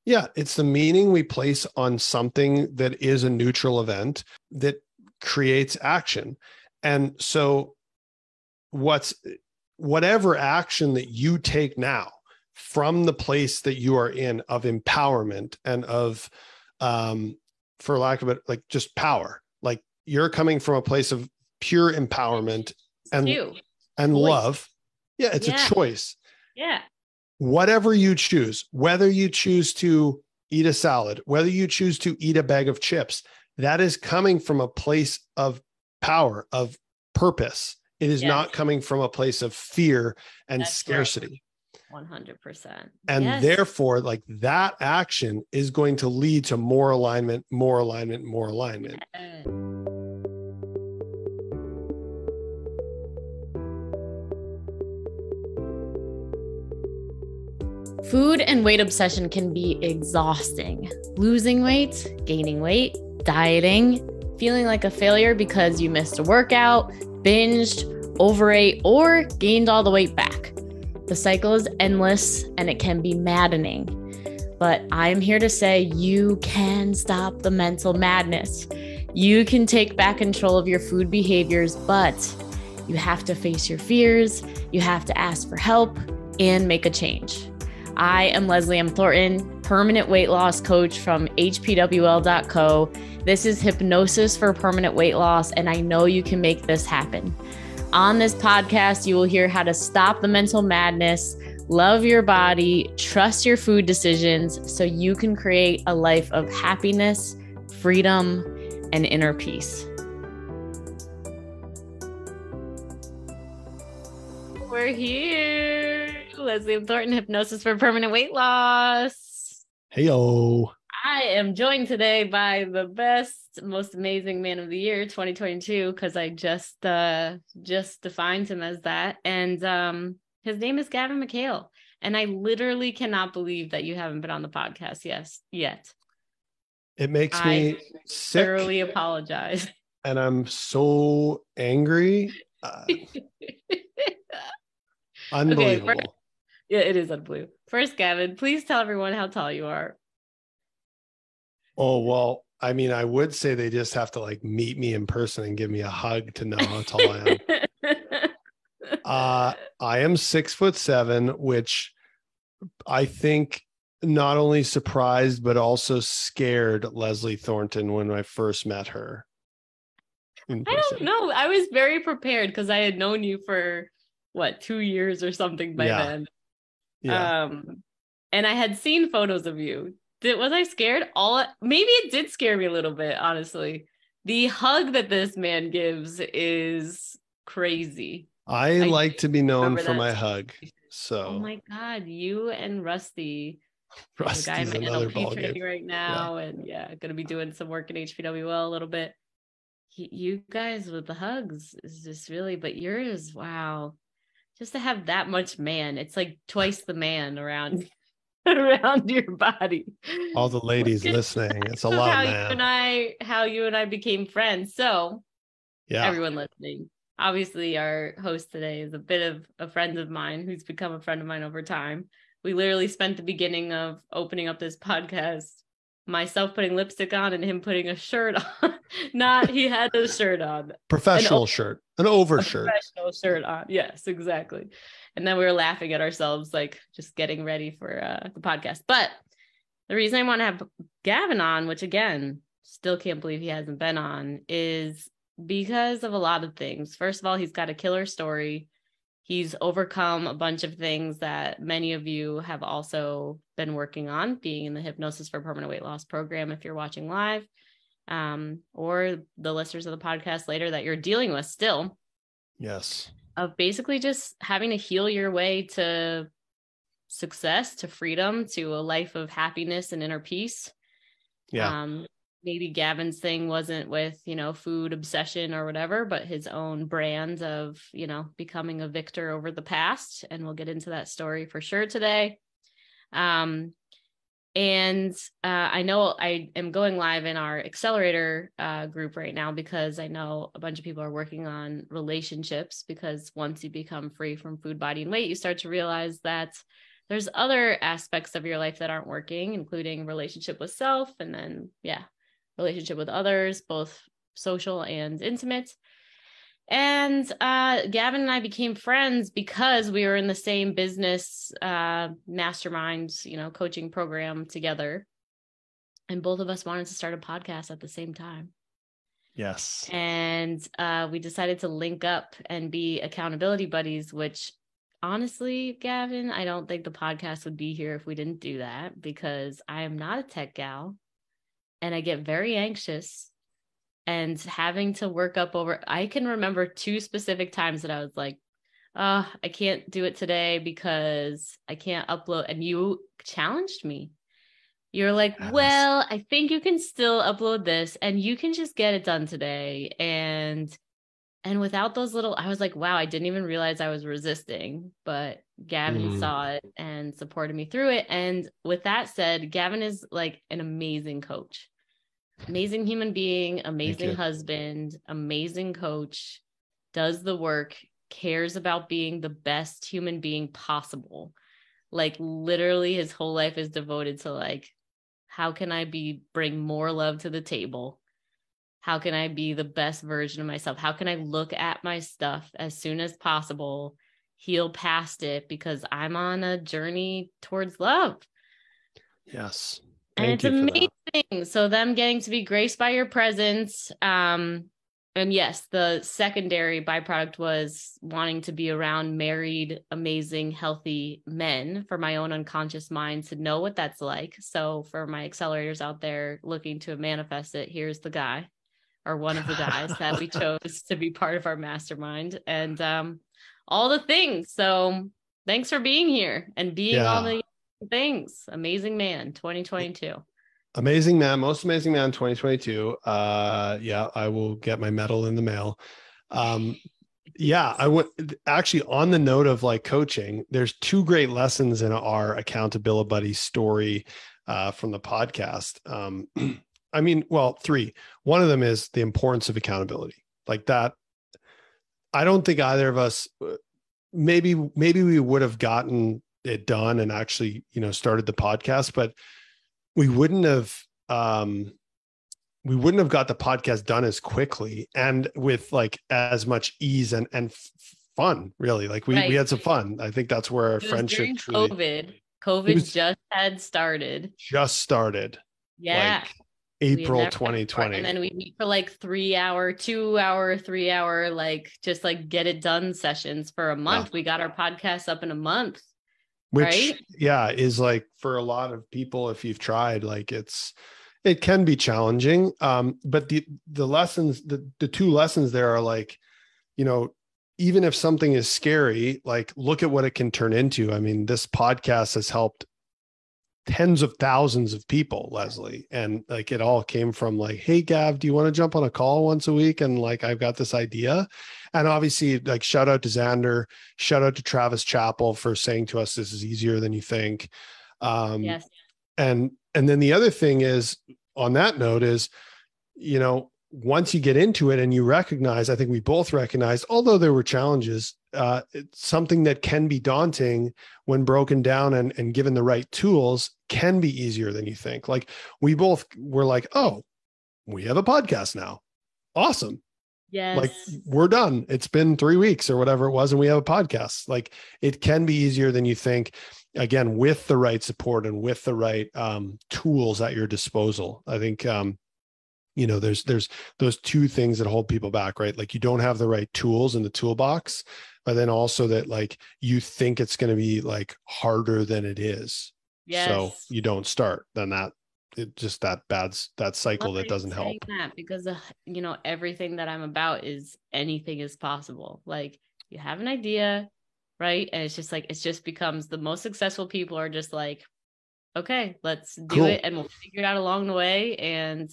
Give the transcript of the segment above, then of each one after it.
Yeah, it's the meaning we place on something that is a neutral event that creates action. And so whatever action that you take now from the place that you are in of empowerment and of, for lack of it, like just power, like you're coming from a place of pure empowerment and love. Yeah, it's a choice. Yeah. Whatever you choose, whether you choose to eat a salad, whether you choose to eat a bag of chips, that is coming from a place of power, of purpose. It is not coming from a place of fear and scarcity. Right. 100%. And therefore, like that action is going to lead to more alignment, more alignment, more alignment. Food and weight obsession can be exhausting. Losing weight, gaining weight, dieting, feeling like a failure because you missed a workout, binged, overate, or gained all the weight back. The cycle is endless and it can be maddening. But I'm here to say you can stop the mental madness. You can take back control of your food behaviors, but you have to face your fears, you have to ask for help, and make a change. I am Leslie M. Thornton, permanent weight loss coach from hpwl.co. This is Hypnosis for Permanent Weight Loss, and I know you can make this happen. On this podcast, you will hear how to stop the mental madness, love your body, trust your food decisions so you can create a life of happiness, freedom, and inner peace. We're here. Leslie M. Thornton, Hypnosis for Permanent Weight Loss. Heyo. I am joined today by the best, most amazing man of the year, 2022, because I just defined him as that. And his name is Gavin McHale. And I literally cannot believe that you haven't been on the podcast yet. It makes me sick. Thoroughly apologize. And I'm so angry. Unbelievable. Okay, yeah, it is unbelievable. First, Gavin, please tell everyone how tall you are. Oh, well, I mean, I would say they just have to like meet me in person and give me a hug to know how tall I am. I am 6'7", which I think not only surprised, but also scared Leslie Thornton when I first met her. I don't know. I was very prepared because I had known you for 2 years or something by then. Yeah. And I had seen photos of you. Was I scared? Maybe it did scare me a little bit, honestly. The hug that this man gives is crazy. I like to be known for my hug. So. Oh my God, you and Rusty. Rusty's the guy in my another NLP ball training game right now, and going to be doing some work in HPWL a little bit. You guys with the hugs is just really, but yours, wow. Just to have that much man, it's like twice the man around your body. All the ladies listening, it's a lot, man. How you and I became friends. So, everyone listening, obviously our host today is a bit of a friend of mine who's become a friend of mine over time. We literally spent the beginning of opening up this podcast, myself putting lipstick on and him putting a shirt on. He had a shirt on. Professional shirt, an overshirt. Professional shirt on. Yes, exactly. And then we were laughing at ourselves, like just getting ready for the podcast. But the reason I want to have Gavin on, which again, still can't believe he hasn't been on, is because of a lot of things. First of all, he's got a killer story. He's overcome a bunch of things that many of you have also been working on, being in the Hypnosis for Permanent Weight Loss program if you're watching live, or the listeners of the podcast later that you're dealing with still. Yes. Of basically just having to heal your way to success, to freedom, to a life of happiness and inner peace. Yeah. Maybe Gavin's thing wasn't with, food obsession or whatever, but his own brand of, becoming a victor over the past. And we'll get into that story for sure today. And I know I am going live in our accelerator group right now because I know a bunch of people are working on relationships, because once you become free from food, body, and weight, you start to realize that there's other aspects of your life that aren't working, including relationship with self, and then, relationship with others, both social and intimate. And Gavin and I became friends because we were in the same business mastermind, coaching program together. And both of us wanted to start a podcast at the same time. Yes. And we decided to link up and be accountability buddies, which honestly, Gavin, I don't think the podcast would be here if we didn't do that, because I am not a tech gal and I get very anxious. And having to work up I can remember 2 specific times that I was like, I can't do it today because I can't upload. And you challenged me. You're like, well, I think you can still upload this and you can just get it done today. And without those I was like, wow, I didn't even realize I was resisting, but Gavin saw it and supported me through it. And with that said, Gavin is like an amazing coach. Amazing human being, amazing husband, amazing coach, does the work, cares about being the best human being possible. Like literally his whole life is devoted to like, how can I bring more love to the table? How can I be the best version of myself? How can I look at my stuff as soon as possible, heal past it, because I'm on a journey towards love. Yes. And it's amazing. So them getting to be graced by your presence. And yes, the secondary byproduct was wanting to be around married, amazing, healthy men for my own unconscious mind to know what that's like. So for my accelerators out there looking to manifest it, here's the guy, or one of the guys that we chose to be part of our mastermind, and all the things. So thanks for being here and being all the things. Amazing man 2022. Amazing man, most amazing man 2022. I will get my medal in the mail. I would actually, on the note of like coaching, there's 2 great lessons in our accountability buddy story from the podcast. 3. One of them is the importance of accountability. Like that, I don't think either of us, maybe we would have gotten it done and actually, started the podcast, but we wouldn't have got the podcast done as quickly and with like as much ease and fun, really. Like we had some fun. I think that's where our friendship truly, COVID just had started. Yeah. Like April 2020. And then we meet for like 2-hour, 3-hour, like just like get it done sessions for a month. Yeah. We got our podcast up in a month. Which is like for a lot of people, if you've tried, like it can be challenging. But the lessons, the 2 lessons there are like, even if something is scary, like look at what it can turn into. I mean, this podcast has helped tens of thousands of people, Leslie. And like, it all came from like, hey, Gav, do you want to jump on a call once a week? And like, I've got this idea. And obviously, like, shout out to Xander, shout out to Travis Chappell for saying to us, this is easier than you think. Yes. And then the other thing is, on that note is, once you get into it and you recognize, I think we both recognized, although there were challenges, it's something that can be daunting when broken down and given the right tools can be easier than you think. Like we both were like, oh, we have a podcast now. Awesome. Yes. Like we're done. It's been 3 weeks or whatever it was. And we have a podcast. Like it can be easier than you think, again, with the right support and with the right tools at your disposal. I think, there's those 2 things that hold people back, right? Like you don't have the right tools in the toolbox, but then also that like you think it's going to be like harder than it is. Yes. So you don't start, then that cycle that doesn't help. That because everything that I'm about is anything is possible. Like you have an idea, right? And it's just like, it just becomes the most successful people are just like, okay, let's do it. And we'll figure it out along the way. And,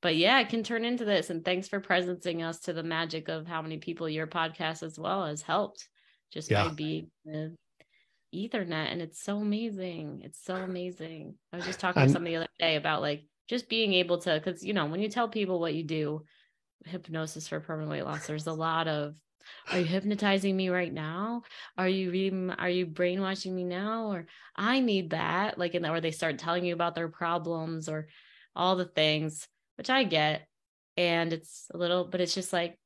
but yeah, it can turn into this. And thanks for presencing us to the magic of how many people your podcast as well has helped just by being the Ethernet. And it's so amazing. It's so amazing. I was just talking to somebody the other day about like just being able to, because when you tell people what you do, hypnosis for permanent weight loss, there's a lot of Are you hypnotizing me right now? Are you brainwashing me now? Or I need that. Like, or they start telling you about their problems or all the things, which I get. And it's a little, but it's just like,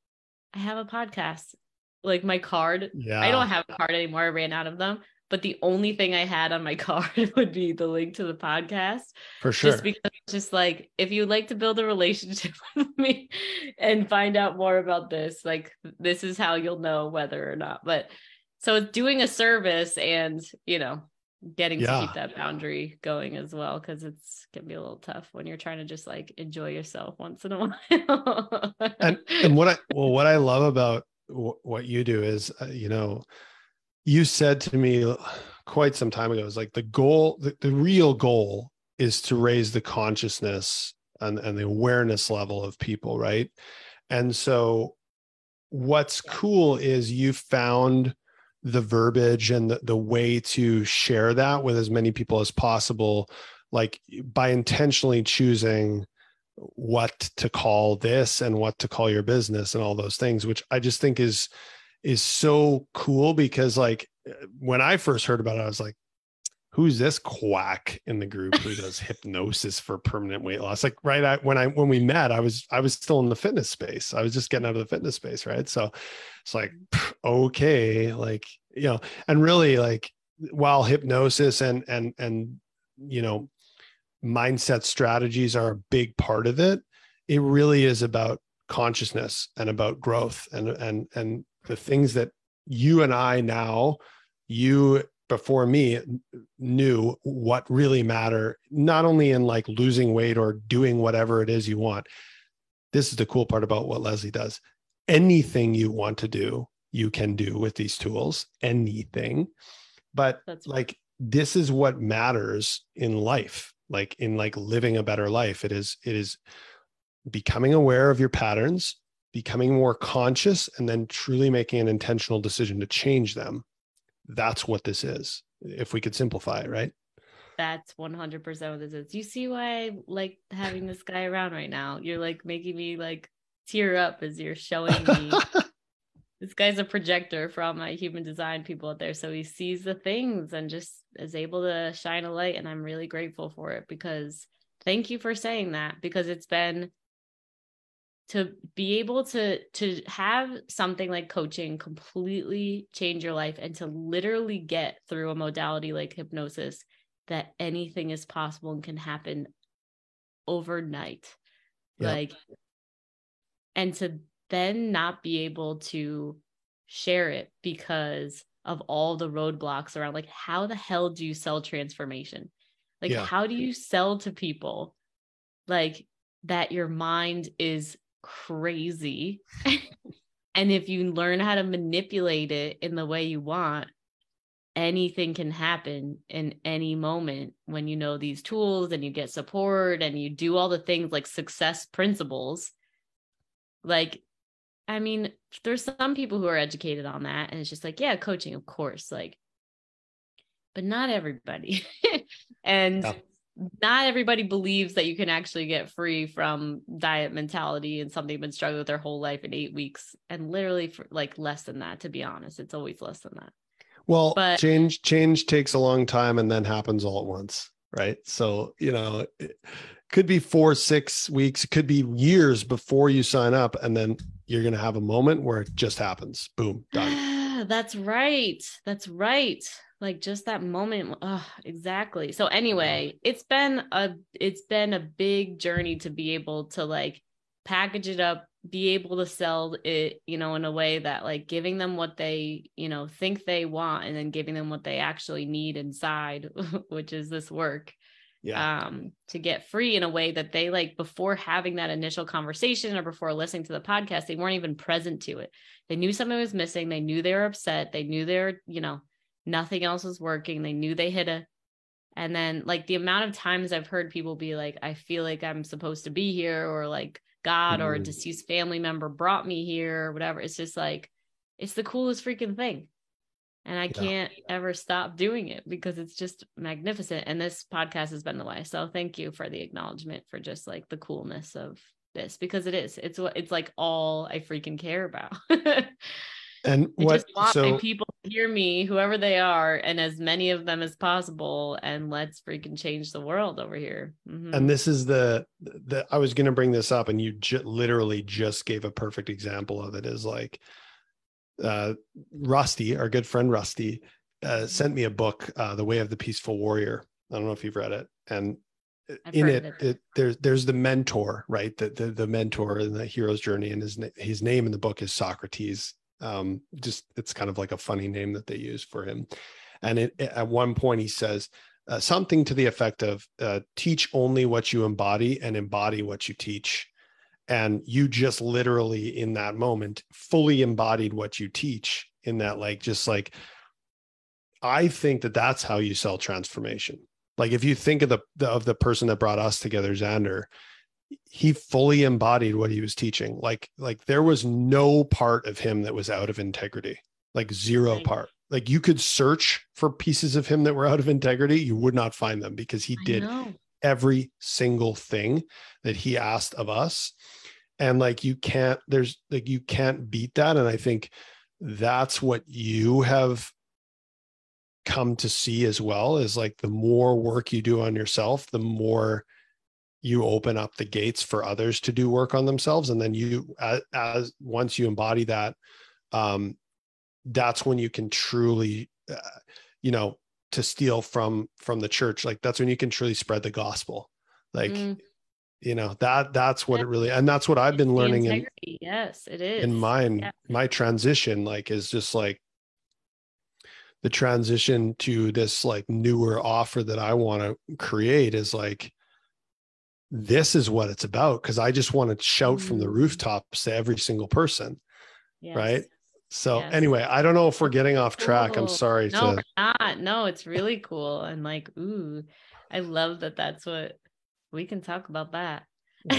I have a podcast. Like my card, I don't have a card anymore. I ran out of them. But the only thing I had on my card would be the link to the podcast. For sure. Just because it's just like, if you'd like to build a relationship with me and find out more about this, like this is how you'll know whether or not. But so it's doing a service and, getting to keep that boundary going as well, because it's can be a little tough when you're trying to just like enjoy yourself once in a while. and what I love about what you do is, you said to me quite some time ago, is like the goal, the real goal is to raise the consciousness and the awareness level of people, right? And so what's cool is you found the verbiage and the way to share that with as many people as possible, like by intentionally choosing what to call this and what to call your business and all those things, which I just think is so cool, because like when I first heard about it, I was like, who's this quack in the group who does hypnosis for permanent weight loss? Like when we met, I was still in the fitness space. I was just getting out of the fitness space. Right. So it's like, okay, like, and really like while hypnosis and mindset strategies are a big part of it, it really is about consciousness and about growth and the things that you and I now, you before me knew what really matter, not only in like losing weight or doing whatever it is you want. This is the cool part about what Leslie does. Anything you want to do, you can do with these tools, anything. But like, this is what matters in life, like in like living a better life. It is becoming aware of your patterns, becoming more conscious, and then truly making an intentional decision to change them. That's what this is, if we could simplify it, right? That's 100% what this is. You see why I like having this guy around right now? You're like making me like tear up as you're showing me. This guy's a projector for all my human design people out there. So he sees the things and just is able to shine a light. And I'm really grateful for it, because thank you for saying that, because it's been to be able to have something like coaching completely change your life, and to literally get through a modality like hypnosis, that anything is possible and can happen overnight. Yep. Like, and to then not be able to share it because of all the roadblocks around, like, how the hell do you sell transformation? Like, how do you sell to people like that your mind is crazy? And if you learn how to manipulate it in the way you want, anything can happen in any moment when you know these tools and you get support and you do all the things like success principles. Like, I mean, there's some people who are educated on that and it's just like, yeah, coaching, of course, like, but not everybody. And not everybody believes that you can actually get free from diet mentality and something they've been struggling with their whole life in 8 weeks. And literally for like less than that, to be honest, it's always less than that. Well, but change takes a long time and then happens all at once. Right. So, it could be 4-6 weeks, it could be years before you sign up. And then you're going to have a moment where it just happens. Boom, done. That's right. That's right. Like just that moment. Oh, exactly. So anyway, it's been a big journey to be able to like package it up, be able to sell it, in a way that like giving them what they, think they want, and then giving them what they actually need inside, which is this work. To get free in a way that they like before having that initial conversation or before listening to the podcast, they weren't even present to it. They knew something was missing. They knew they were upset. They knew they were, nothing else was working. They knew they and then like the amount of times I've heard people be like, I feel like I'm supposed to be here, or like God or a deceased family member brought me here or whatever. It's just like, it's the coolest freaking thing. And I can't ever stop doing it because it's just magnificent. And this podcast has been the way. So thank you for the acknowledgement for just like the coolness of this, because it's like all I freaking care about. And I what, just want my so people to hear me, whoever they are, and as many of them as possible. And let's freaking change the world over here. and this is the I was going to bring this up, and you literally just gave a perfect example of it. Is like Rusty, our good friend Rusty, sent me a book, The Way of the Peaceful Warrior. I don't know if you've read it. And in it, there's the mentor, right? The mentor in the hero's journey, and his name in the book is Socrates. Just it's kind of like a funny name that they use for him. And at one point he says something to the effect of teach only what you embody and embody what you teach. And you just literally in that moment fully embodied what you teach, in that, like, just like, I think that that's how you sell transformation. Like, if you think of the person that brought us together, Xander, he fully embodied what he was teaching. Like there was no part of him that was out of integrity, like zero part. Like, you could search for pieces of him that were out of integrity. You would not find them, because he did every single thing that he asked of us. And like, you can't beat that. And I think that's what you have come to see as well, is like, the more work you do on yourself, the more you open up the gates for others to do work on themselves. And then you, as once you embody that, that's when you can truly, to steal from the church. Like, that's when you can truly spread the gospel. Like, that's what it really, and that's what I've been learning in, yes, it is in my transition, like, is just like the transition to this like newer offer that I want to create is like, this is what it's about. Cause I just want to shout from the rooftops to every single person. Yes. Right. So anyway, I don't know if we're getting off track. Cool. I'm sorry. No, we're not. No, it's really cool. And like, ooh, I love that. That's what we can talk about that.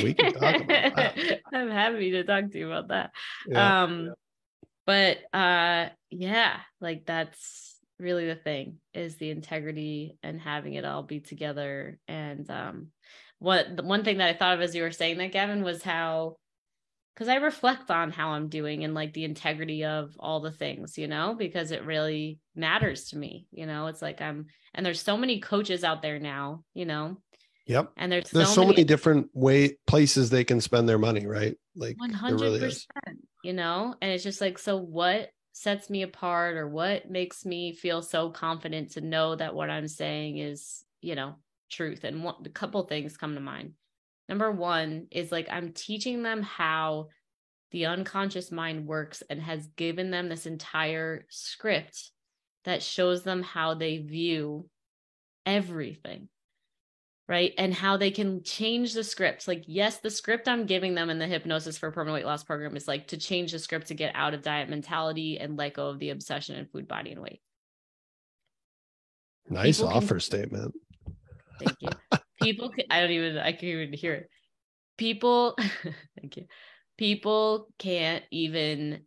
We can talk about that. I'm happy to talk to you about that. Yeah. Like, that's really the thing, is the integrity and having it all be the one thing that I thought of as you were saying that, Gavin, was how, because I reflect on how I'm doing and like the integrity of all the things, because it really matters to me. It's like and there's so many coaches out there now, Yep. And there's so many different places they can spend their money, right? Like 100%, really and it's just like, so what sets me apart, or what makes me feel so confident to know that what I'm saying is, truth? And a couple things come to mind. Number one is like, I'm teaching them how the unconscious mind works, and has given them this entire script that shows them how they view everything, right? And how they can change the script. Like, yes, the script I'm giving them in the Hypnosis for Permanent Weight Loss program is like to change the script to get out of diet mentality and let go of the obsession in food, body, and weight. Nice offer statement. Thank you. I can't even hear it. People, thank you. People can't even,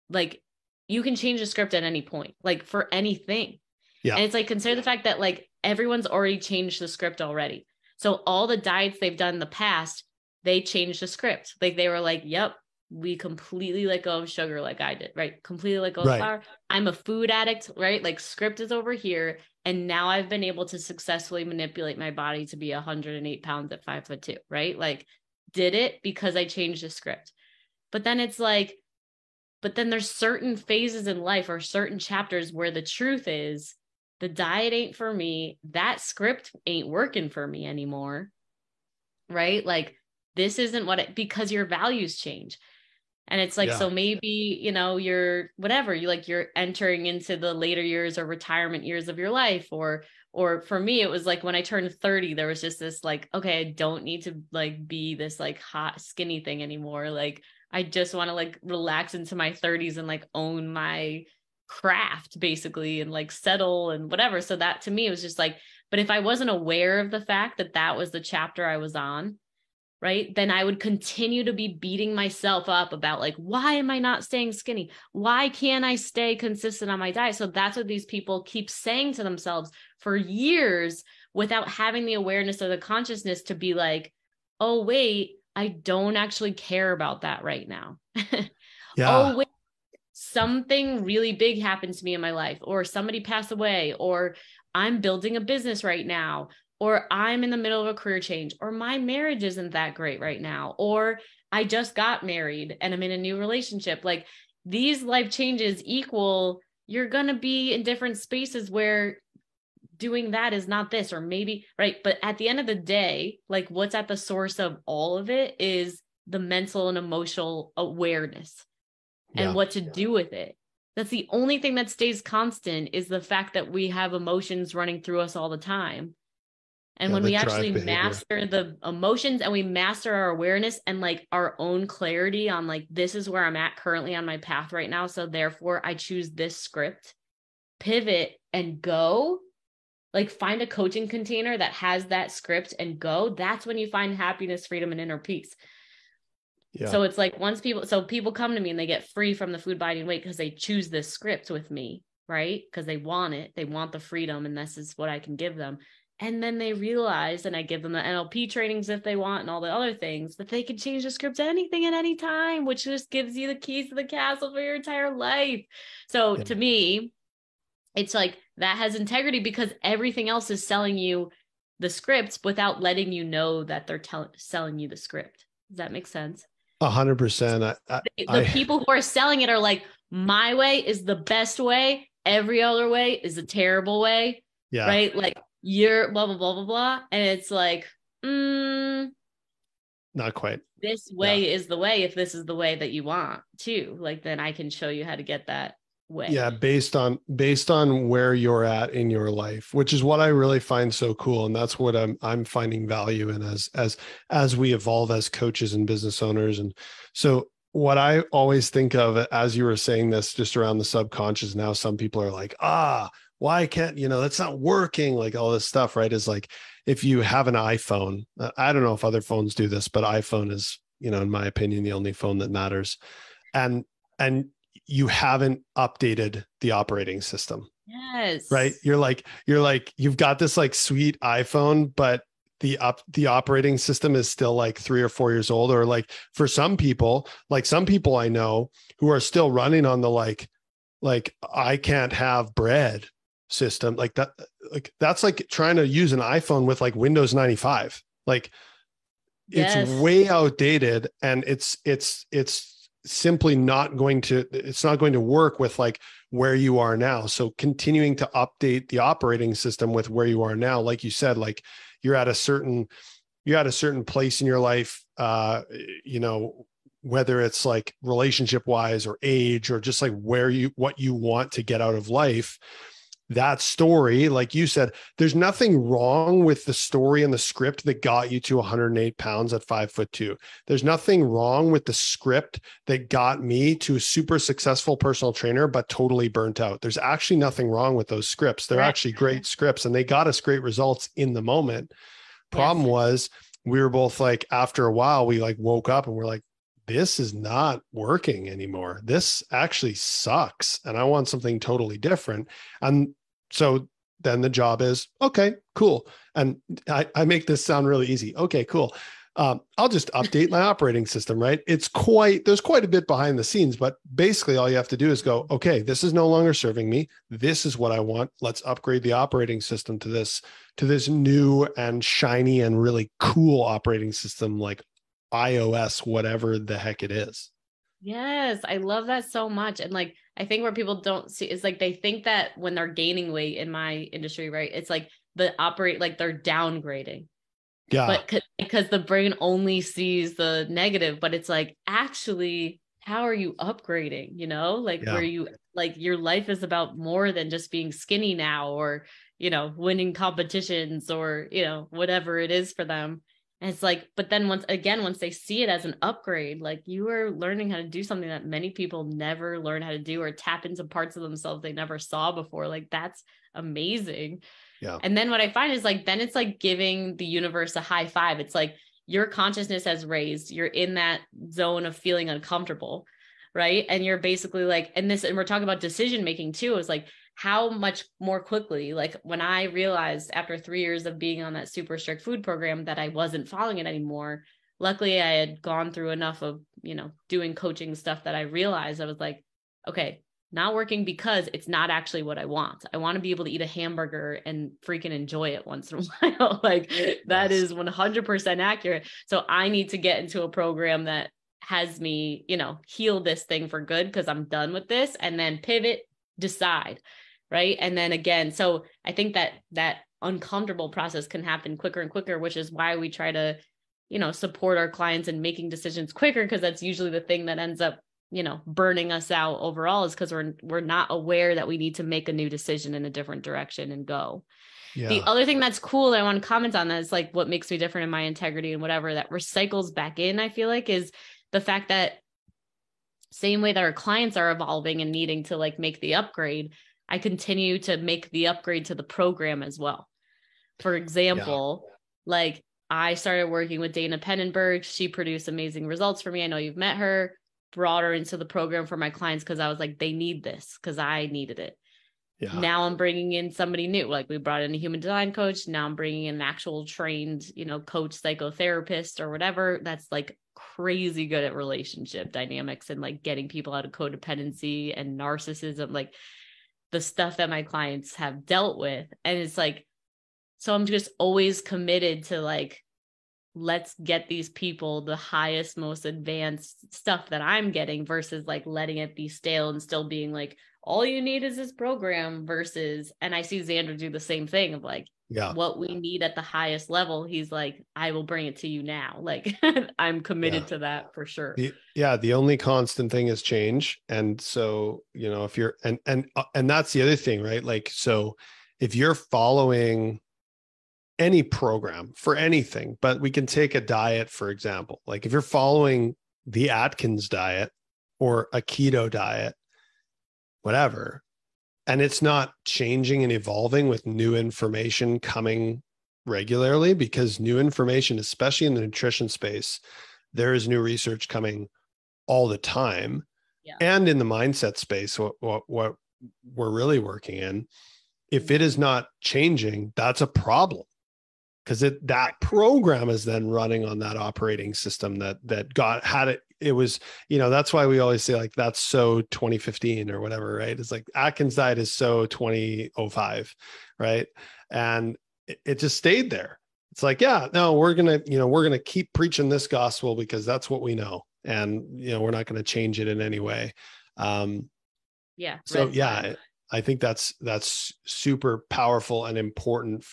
like, you can change the script at any point, like for anything. Yeah. And it's like, consider the fact that like everyone's already changed the script already. So all the diets they've done in the past, they changed the script. Like, they were like, yep, we completely let go of sugar, like I did, right? Completely let go of flour. I'm a food addict, right? Like, script is over here. And now I've been able to successfully manipulate my body to be 108 pounds at 5'2", right? Like, did it because I changed the script. But then it's like, but then there's certain phases in life or certain chapters where the truth is, the diet ain't for me. That script ain't working for me anymore, right? Like, this isn't because your values change. And it's like, so maybe, you're whatever, you're entering into the later years or retirement years of your life, or for me, it was like when I turned 30, there was just this like, okay, I don't need to like be this like hot, skinny thing anymore. Like, I just want to like relax into my 30s and like own my craft basically, and like settle and whatever. So that to me, it was just like, but if I wasn't aware of the fact that that was the chapter I was on, right, then I would continue to be beating myself up about like, why am I not staying skinny? Why can't I stay consistent on my diet? So that's what these people keep saying to themselves for years without having the awareness or the consciousness to be like, oh, wait, I don't actually care about that right now. Oh, wait, something really big happened to me in my life, or somebody passed away, or I'm building a business right now, or I'm in the middle of a career change, or my marriage isn't that great right now, or I just got married and I'm in a new relationship. Like these life changes equal, you're going to be in different spaces where doing that is not this, or maybe, right. But at the end of the day, like what's at the source of all of it is the mental and emotional awareness and what to do with it. That's the only thing that stays constant, is the fact that we have emotions running through us all the time. And when we actually master the emotions and we master our awareness and like our own clarity on like, this is where I'm at currently on my path right now, so therefore I choose this script, pivot and go, like find a coaching container that has that script and go, that's when you find happiness, freedom, and inner peace. Yeah. So it's like people come to me and they get free from the food, body, and weight because they choose this script with me, right? Because they want it. They want the freedom, and this is what I can give them. And then they realize, and I give them the NLP trainings if they want and all the other things, that they can change the script to anything at any time, which just gives you the keys to the castle for your entire life. So to me, it's like that has integrity because everything else is selling you the scripts without letting you know that they're selling you the script. Does that make sense? 100%. The people who are selling it are like, my way is the best way. Every other way is a terrible way. Yeah. Right. Like you're blah, blah, blah, blah, blah. And it's like, not quite. This way is the way. If this is the way that you want to, like, then I can show you how to get that way. Yeah. Based on where you're at in your life, which is what I really find so cool. And that's what I'm finding value in as we evolve as coaches and business owners. And so what I always think of as you were saying this, just around the subconscious, now some people are like, why can't, that's not working, like all this stuff, right? Is like, if you have an iPhone, I don't know if other phones do this, but iPhone is, in my opinion, the only phone that matters. And you haven't updated the operating system. Yes. Right. You're like, you've got this like sweet iPhone, but the operating system is still like 3 or 4 years old. Or like for some people I know who are still running on the like I can't have bread system, like that. Like that's like trying to use an iPhone with like Windows 95. Like it's way outdated, and it's simply not going to work with like where you are now. So continuing to update the operating system with where you are now, like you said, like you're at a certain place in your life, whether it's like relationship wise or age, or just like what you want to get out of life. That story, like you said, there's nothing wrong with the story and the script that got you to 108 pounds at 5'2". There's nothing wrong with the script that got me to a super successful personal trainer, but totally burnt out. There's actually nothing wrong with those scripts. They're actually great scripts, and they got us great results in the moment. Problem was, we were both like, after a while, we like woke up and we're like, this is not working anymore. This actually sucks. And I want something totally different. And so then the job is, okay, cool. And I make this sound really easy. Okay, cool. I'll just update my operating system, right? There's quite a bit behind the scenes, but basically all you have to do is go, okay, this is no longer serving me. This is what I want. Let's upgrade the operating system to this new and shiny and really cool operating system, like iOS, whatever the heck it is. Yes, I love that so much. And like, I think where people don't see is like, they think that when they're gaining weight in my industry, right, it's like they're downgrading. Yeah. But because the brain only sees the negative, but it's like, actually, how are you upgrading? Where you, like, your life is about more than just being skinny now, or, winning competitions, or, whatever it is for them. And it's like, but then once they see it as an upgrade, like you are learning how to do something that many people never learn how to do, or tap into parts of themselves they never saw before. Like, that's amazing. Yeah. And then what I find is like, then it's like giving the universe a high five. It's like your consciousness has raised, you're in that zone of feeling uncomfortable. Right. And you're basically like, and we're talking about decision making too, is like, how much more quickly, like when I realized after 3 years of being on that super strict food program that I wasn't following it anymore, luckily I had gone through enough of, doing coaching stuff that I realized I was like, okay, not working because it's not actually what I want. I want to be able to eat a hamburger and freaking enjoy it once in a while. Like that is 100% accurate. So I need to get into a program that has me, heal this thing for good because I'm done with this, and then pivot, decide. Right. And then again, so I think that uncomfortable process can happen quicker and quicker, which is why we try to, support our clients in making decisions quicker, because that's usually the thing that ends up, burning us out overall, is because we're not aware that we need to make a new decision in a different direction and go. Yeah. The other thing that's cool that I want to comment on, that is like what makes me different in my integrity and whatever that recycles back in, I feel like, is the fact that same way that our clients are evolving and needing to like make the upgrade, I continue to make the upgrade to the program as well. For example, like I started working with Dana Pennenberg. She produced amazing results for me. I know you've met her. Brought her into the program for my clients because I was like, they need this, because I needed it. Yeah. Now I'm bringing in somebody new. Like we brought in a human design coach. Now I'm bringing in an actual trained, coach, psychotherapist or whatever. That's like crazy good at relationship dynamics and like getting people out of codependency and narcissism, like the stuff that my clients have dealt with. And it's like, so I'm just always committed to like, let's get these people the highest, most advanced stuff that I'm getting, versus like letting it be stale and still being like, all you need is this program versus, and I see Xander do the same thing of like, what we need at the highest level. He's like, I will bring it to you now. Like I'm committed to that for sure. The only constant thing is change. And so, if you're, and that's the other thing, right? Like, so if you're following any program for anything, but we can take a diet, for example, like if you're following the Atkins diet or a keto diet, whatever, and it's not changing and evolving with new information coming regularly, because new information, especially in the nutrition space, there is new research coming all the time. And in the mindset space, what we're really working in, if it is not changing, that's a problem. Because that program is then running on that operating system that it was, that's why we always say like, that's so 2015 or whatever, right? It's like Atkins diet is so 2005, right? And it just stayed there. It's like, we're going to keep preaching this gospel because that's what we know. And, we're not going to change it in any way. I think that's super powerful and important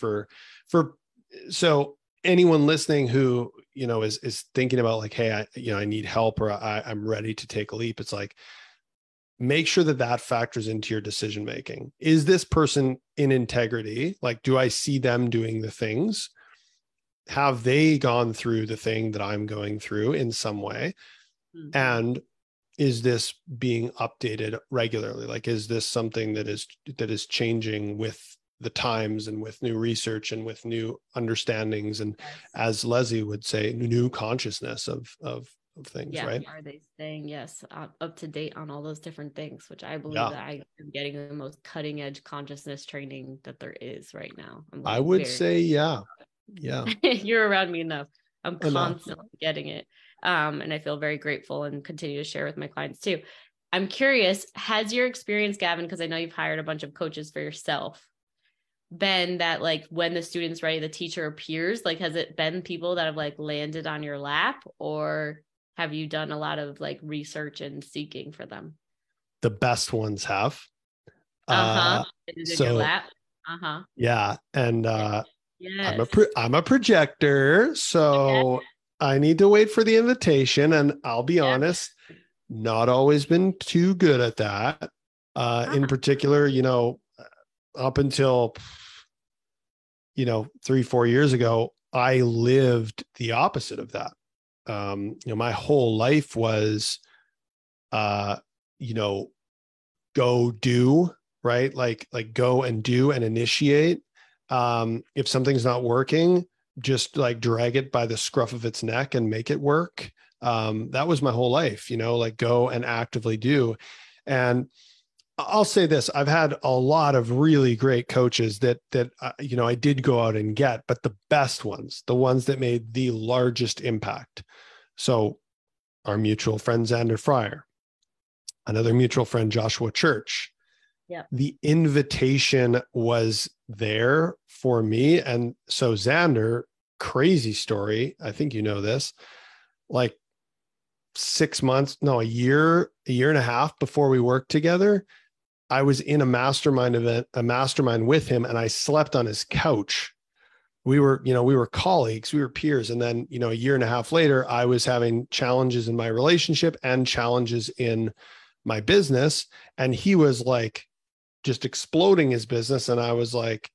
so anyone listening who, is thinking about like, hey, I need help, or I'm ready to take a leap. It's like, make sure that factors into your decision-making. Is this person in integrity? Like, do I see them doing the things? Have they gone through the thing that I'm going through in some way? Mm-hmm. And is this being updated regularly? Like, is this something that is changing with the times and with new research and with new understandings, and as Leslie would say, new consciousness of things, right? Are they staying up to date on all those different things, which I believe that I am getting the most cutting edge consciousness training that there is right now. I would say you're around me enough. I'm constantly getting it, and I feel very grateful and continue to share with my clients too. I'm curious, has your experience, Gavin, because I know you've hired a bunch of coaches for yourself, been that like when the student's ready, the teacher appears? Like, has it been people that have like landed on your lap, or have you done a lot of like research and seeking for them? The best ones have. Your lap? Yeah. And yes. I'm a projector, so I need to wait for the invitation. And I'll be honest, not always been too good at that. In particular, up until, 3-4 years ago, I lived the opposite of that. My whole life was, go do, right? Like go and do and initiate. If something's not working, just like drag it by the scruff of its neck and make it work. That was my whole life, like go and actively do. And I'll say this, I've had a lot of really great coaches that I did go out and get, but the best ones, the ones that made the largest impact. So our mutual friend, Xander Fryer, another mutual friend, Joshua Church. Yeah. The invitation was there for me. And so Xander, crazy story. I think you know this, like 6 months, no, a year and a half before we worked together, I was in a mastermind event, a mastermind with him, and I slept on his couch. We were colleagues, we were peers. And then, a year and a half later, I was having challenges in my relationship and challenges in my business. And he was like just exploding his business. And I was like,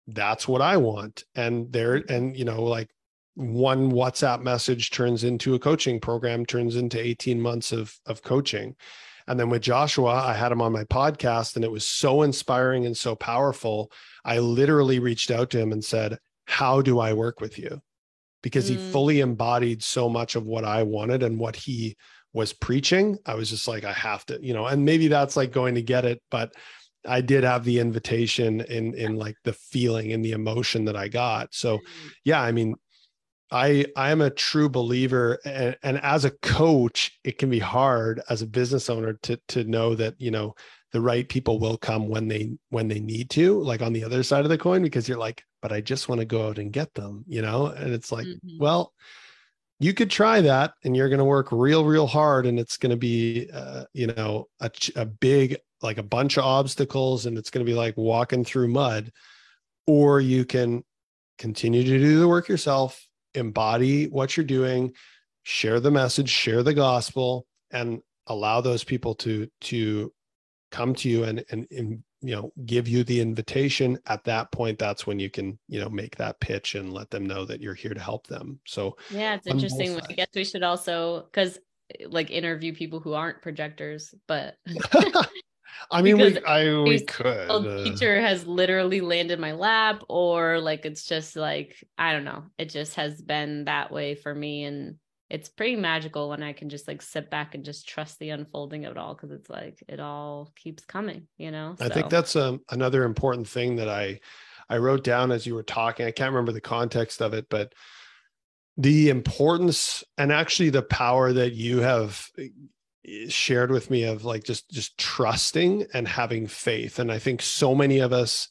that's what I want. And like one WhatsApp message turns into a coaching program, turns into 18 months of coaching. And then with Joshua, I had him on my podcast, and it was so inspiring and so powerful. I literally reached out to him and said, how do I work with you? Because he fully embodied so much of what I wanted and what he was preaching. I was just like, I have to, and maybe that's like going to get it, but I did have the invitation in like the feeling and the emotion that I got. So yeah, I mean, I am a true believer, and as a coach, it can be hard as a business owner to know that, the right people will come when they need to, like on the other side of the coin, because you're like, but I just want to go out and get them, and it's like, well, you could try that, and you're going to work real hard, and it's going to be, a big, like a bunch of obstacles, and it's going to be like walking through mud. Or you can continue to do the work yourself, embody what you're doing, share the message, share the gospel, and allow those people to come to you and give you the invitation. At that point, that's when you can, make that pitch and let them know that you're here to help them. So yeah, it's interesting. I guess we should also, because like interview people who aren't projectors, but I mean, we could. Teacher has literally landed my lap, or like, it's just like, I don't know. It just has been that way for me. And it's pretty magical when I can just like sit back and just trust the unfolding of it all. Cause it's like, it all keeps coming, I think that's another important thing that I wrote down as you were talking. I can't remember the context of it, but the importance and actually the power that you have shared with me of like just trusting and having faith. And I think so many of us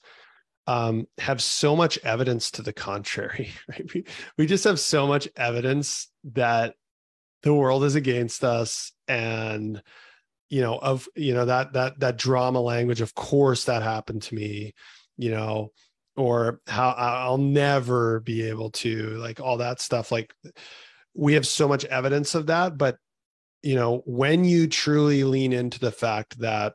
have so much evidence to the contrary, right? We just have so much evidence that the world is against us, and that drama language. Of course that happened to me, or how I'll never be able to, like all that stuff. Like we have so much evidence of that, but when you truly lean into the fact that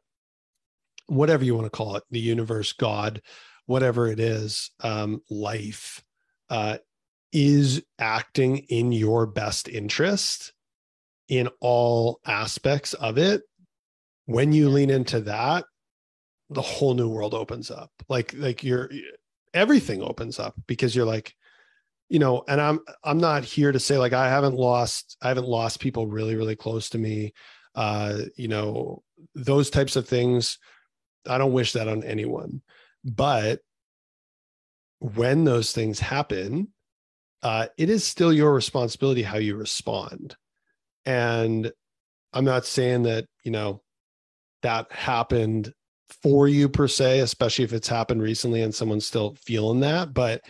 whatever you want to call it, the universe, God, whatever it is, life is acting in your best interest in all aspects of it. When you lean into that, the whole new world opens up. Like everything opens up, because you're like, and I'm not here to say like I haven't lost people really, really close to me. Those types of things, I don't wish that on anyone. But when those things happen, it is still your responsibility how you respond. And I'm not saying that, that happened for you per se, especially if it's happened recently and someone's still feeling that, but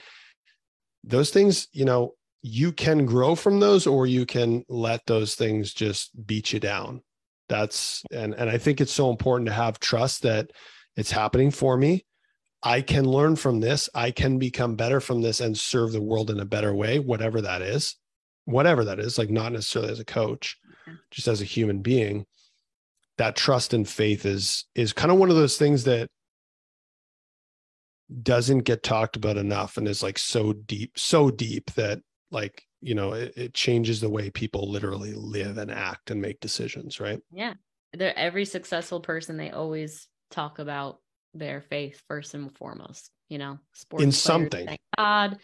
those things, you can grow from those, or you can let those things just beat you down. And I think it's so important to have trust that it's happening for me. I can learn from this. I can become better from this and serve the world in a better way, whatever that is, like not necessarily as a coach, just as a human being. That trust and faith is kind of one of those things that doesn't get talked about enough, and is like so deep that like, it changes the way people literally live and act and make decisions. Right. Yeah. Every successful person, they always talk about their faith first and foremost, sports in players, something, thank God,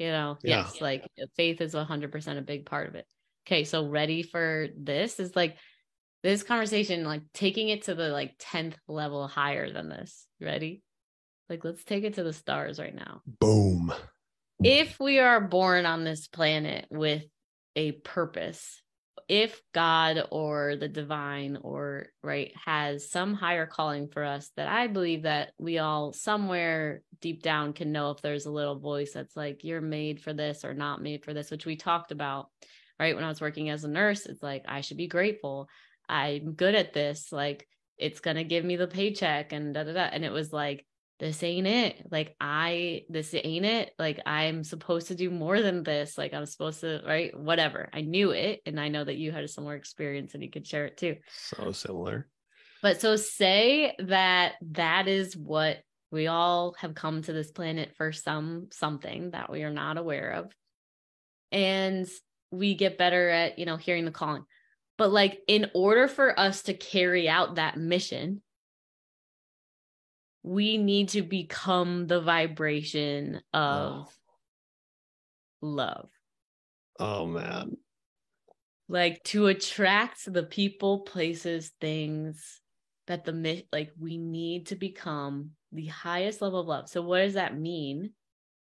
Yeah. yes, like faith is 100% a big part of it. Okay. So ready for this is like this conversation, like taking it to the like 10th level higher than this. Ready? Like, let's take it to the stars right now. Boom. If we are born on this planet with a purpose, if God or the divine or right has some higher calling for us, that I believe that we all somewhere deep down can know if there's a little voice that's like, you're made for this or not made for this, which we talked about, right? When I was working as a nurse, it's like, I should be grateful. I'm good at this. Like, it's going to give me the paycheck and da, da, da. And it was like, this ain't it. Like, this ain't it. Like, I'm supposed to do more than this. Like, I'm supposed to, right? Whatever. I knew it. And I know that you had a similar experience and you could share it too. So similar. But so say that that is what we all have come to this planet for, something that we are not aware of. And we get better at, hearing the calling. But like, in order for us to carry out that mission, we need to become the vibration of love. Oh, man. Like, to attract the people, places, things that we need to become the highest level of love. So what does that mean?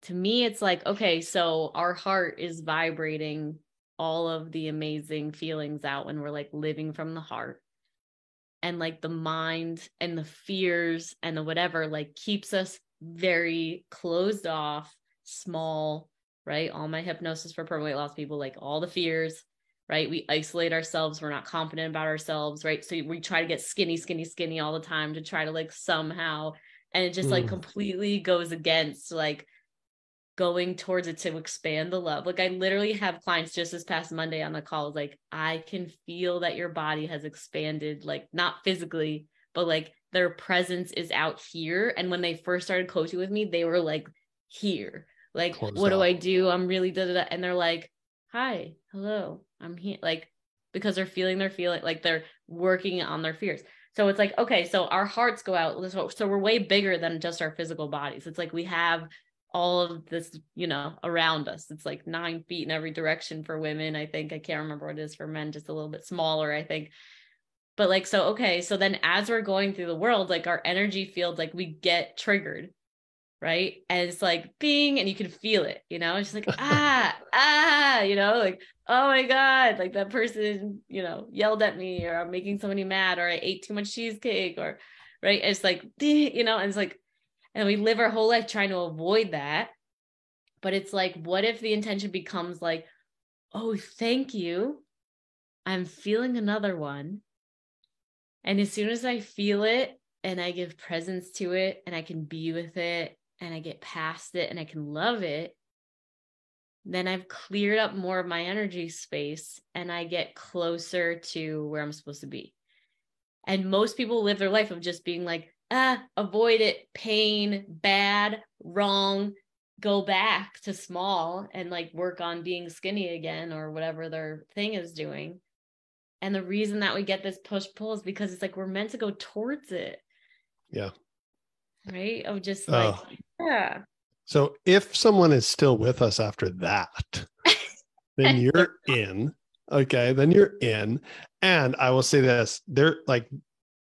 To me, it's like, okay, so our heart is vibrating all of the amazing feelings out when we're like living from the heart. And like the mind and the fears and the whatever, like, keeps us very closed off, small, right? All my hypnosis for permanent weight loss people, like, all the fears, right? We isolate ourselves. We're not confident about ourselves, right? So we try to get skinny all the time to try to like somehow, and it just like completely goes against like going towards it to expand the love. Like, I literally have clients just this past Monday on the call, like, I can feel that your body has expanded, like, not physically, but like their presence is out here. And when they first started coaching with me, they were like, here, like, what do I do? I'm really da-da-da. And they're like, hi, hello, I'm here. Like, because they're feeling like they're working on their fears. So it's like, okay, so our hearts go out. So we're way bigger than just our physical bodies. It's like we have all of this, around us. It's like 9 feet in every direction for women. I think, I can't remember what it is for men, just a little bit smaller, I think. But like, so, okay. So then as we're going through the world, like, our energy field, like, we get triggered, right? And it's like bing, and you can feel it, it's just like, like, oh my God, like that person, yelled at me, or I'm making somebody mad, or I ate too much cheesecake, or, right. And it's like, and it's like, and we live our whole life trying to avoid that. But it's like, what if the intention becomes like, oh, thank you, I'm feeling another one. And as soon as I feel it and I give presence to it and I can be with it and I get past it and I can love it, then I've cleared up more of my energy space and I get closer to where I'm supposed to be. And most people live their life of just being like, avoid it, pain, bad, wrong, go back to small and like work on being skinny again or whatever their thing is doing. And the reason that we get this push-pull is because it's like we're meant to go towards it. Yeah. Right? Of just like, yeah. So if someone is still with us after that, then you're in. Okay, then you're in. And I will say this, they're like,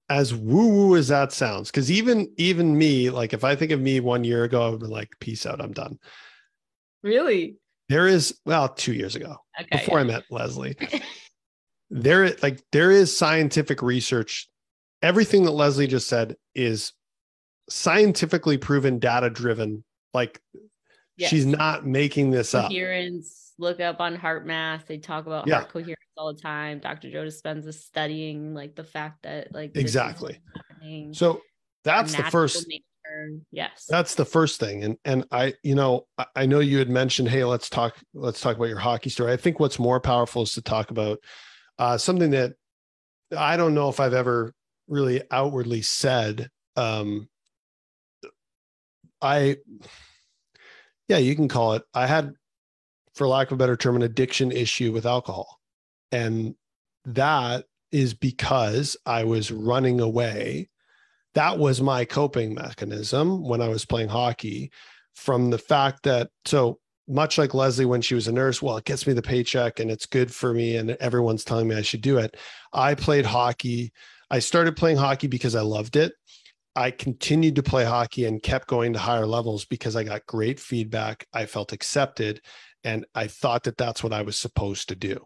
as woo-woo as that sounds, because even me, like, if I think of me 1 year ago, I would be like, peace out, I'm done. Really? There is, 2 years ago, before I met Leslie, there is scientific research. Everything that Leslie just said is scientifically proven, data-driven. Like, yes. She's not making this up. Coherence, look up on HeartMath. They talk about heart coherence all the time. Dr. Joe Dispenza studying like the fact that like exactly. So that's the first. Yes, that's the first thing. And I know you had mentioned, hey, let's talk about your hockey story. I think what's more powerful is to talk about something that I don't know if I've ever really outwardly said. You can call it. I had, for lack of a better term, an addiction issue with alcohol. And that is because I was running away. That was my coping mechanism when I was playing hockey, from the fact that, so much like Leslie, when she was a nurse, well, it gets me the paycheck and it's good for me and everyone's telling me I should do it. I played hockey. I started playing hockey because I loved it. I continued to play hockey and kept going to higher levels because I got great feedback. I felt accepted and I thought that that's what I was supposed to do.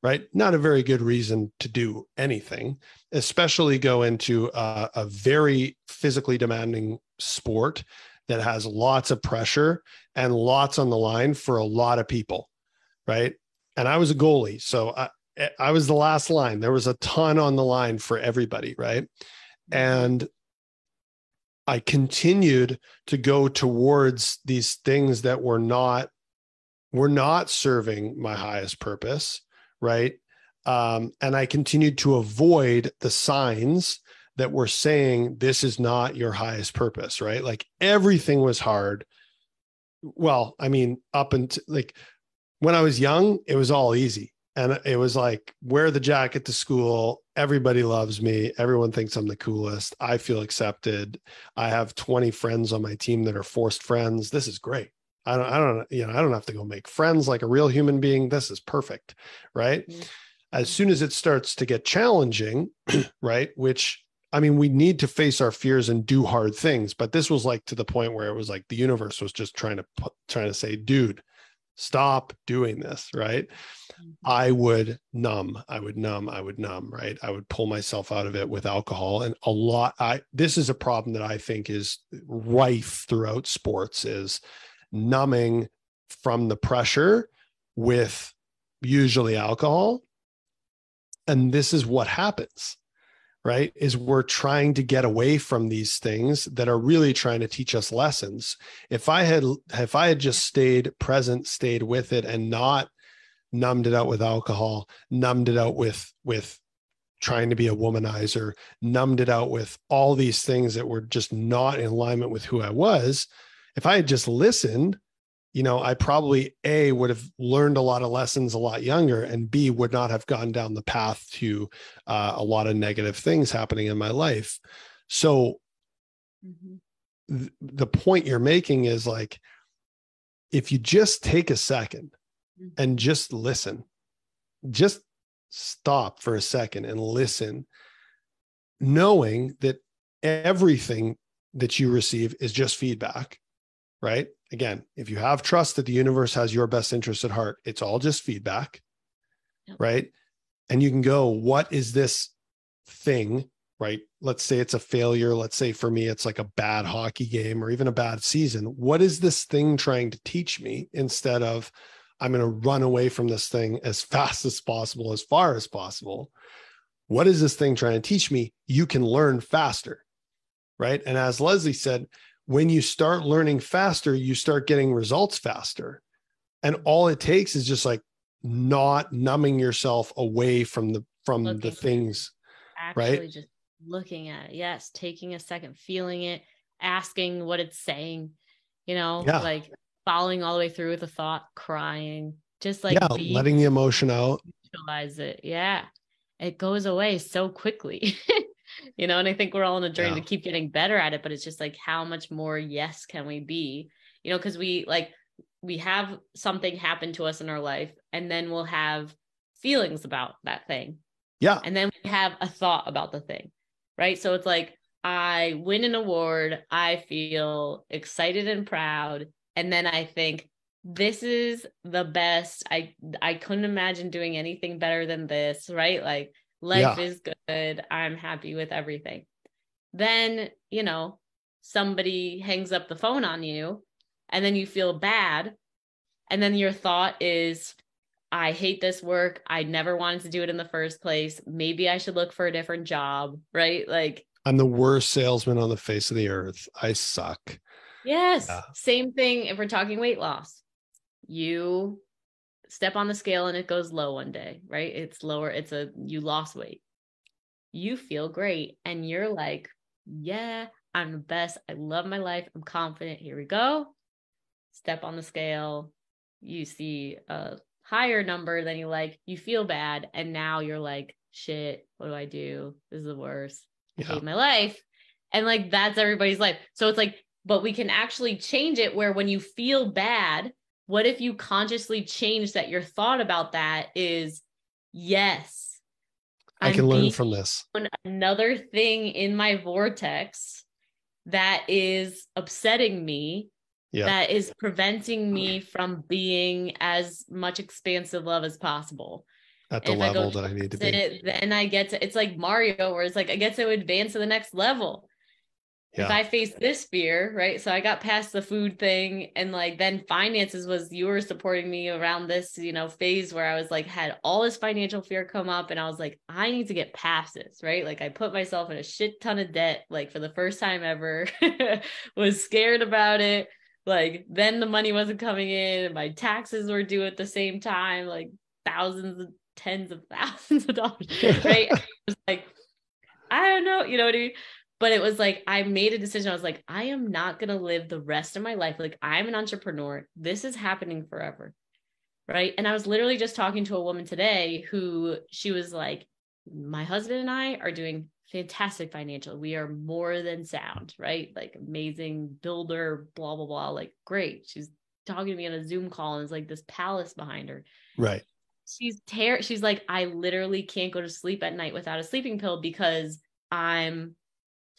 right? Not a very good reason to do anything, especially go into a very physically demanding sport that has lots of pressure and lots on the line for a lot of people, right? And I was a goalie, so I was the last line. There was a ton on the line for everybody, right? And I continued to go towards these things that were not serving my highest purpose, right? And I continued to avoid the signs that were saying this is not your highest purpose, right? Like everything was hard. Well, I mean, up until like when I was young, it was all easy. And it was like, wear the jacket to school. Everybody loves me. Everyone thinks I'm the coolest. I feel accepted. I have 20 friends on my team that are forced friends. This is great. I don't have to go make friends like a real human being. This is perfect. Right. Mm-hmm. As soon as it starts to get challenging, right. Which, I mean, we need to face our fears and do hard things, but this was like to the point where it was like the universe was just trying to say, dude, stop doing this. Right. I would numb, right? I would pull myself out of it with alcohol. And this is a problem that I think is rife throughout sports, is numbing from the pressure with usually alcohol. And this is what happens, right? Is we're trying to get away from these things that are really trying to teach us lessons. If I had just stayed present, stayed with it, and not numbed it out with alcohol, numbed it out with trying to be a womanizer, numbed it out with all these things that were just not in alignment with who I was. If I had just listened, I probably A, would have learned a lot of lessons a lot younger, and B, would not have gone down the path to a lot of negative things happening in my life. So the point you're making is like, if you just take a second and just listen, just stop for a second and listen, knowing that everything that you receive is just feedback, right? Again, if you have trust that the universe has your best interest at heart, it's all just feedback, right? And you can go, what is this thing, right? Let's say it's a failure. Let's say for me, it's like a bad hockey game or even a bad season. What is this thing trying to teach me, instead of I'm going to run away from this thing as fast as possible, as far as possible? What is this thing trying to teach me? You can learn faster, right? And as Leslie said, when you start learning faster, you start getting results faster. And all it takes is just like not numbing yourself away from the things, actually, right? Just looking at it. Yes. Taking a second, feeling it, asking what it's saying, like following all the way through with a thought, crying, just like letting the emotion out. Visualize it. Yeah. It goes away so quickly. And I think we're all on a journey to keep getting better at it, but it's just like, how much more yes can we be? Because we have something happen to us in our life, and then we'll have feelings about that thing. Yeah. And then we have a thought about the thing, right? So it's like, I win an award, I feel excited and proud, and then I think, this is the best. I couldn't imagine doing anything better than this, right? Like, life is good. I'm happy with everything. Then, somebody hangs up the phone on you, and then you feel bad. And then your thought is, I hate this work. I never wanted to do it in the first place. Maybe I should look for a different job, right? Like, I'm the worst salesman on the face of the earth. I suck. Yes. Yeah. Same thing if we're talking weight loss. You step on the scale and it goes low one day, right? It's lower. You lost weight. You feel great. And you're like, yeah, I'm the best. I love my life. I'm confident. Here we go. Step on the scale. You see a higher number than you like. You feel bad. And now you're like, shit, what do I do? This is the worst. I hate my life. And like, that's everybody's life. So it's like, but we can actually change it, where when you feel bad, what if you consciously change that? Your thought about that is, yes, I can learn from this. Another thing in my vortex that is upsetting me, that is preventing me from being as much expansive love as possible. at the And if I go level that I need to be. it, then I get to, it's like Mario, where it's like, I get to advance to the next level. Yeah. If I face this fear, right? So I got past the food thing, and like then finances was, you were supporting me around this, phase where I was like, had all this financial fear come up, and I was like, I need to get past this, right? Like I put myself in a shit ton of debt, like for the first time ever, was scared about it. Like then the money wasn't coming in, and my taxes were due at the same time, like thousands, tens of thousands of dollars, right? It was like, I don't know, you know what I mean? But it was like, I made a decision. I was like, I am not going to live the rest of my life. Like, I'm an entrepreneur. This is happening forever. Right. And I was literally just talking to a woman today who, she was like, my husband and I are doing fantastic financial. We are more than sound, right? Like amazing builder, blah, blah, blah. Like, great. She's talking to me on a Zoom call, and it's like this palace behind her. Right. She's like, I literally can't go to sleep at night without a sleeping pill because I'm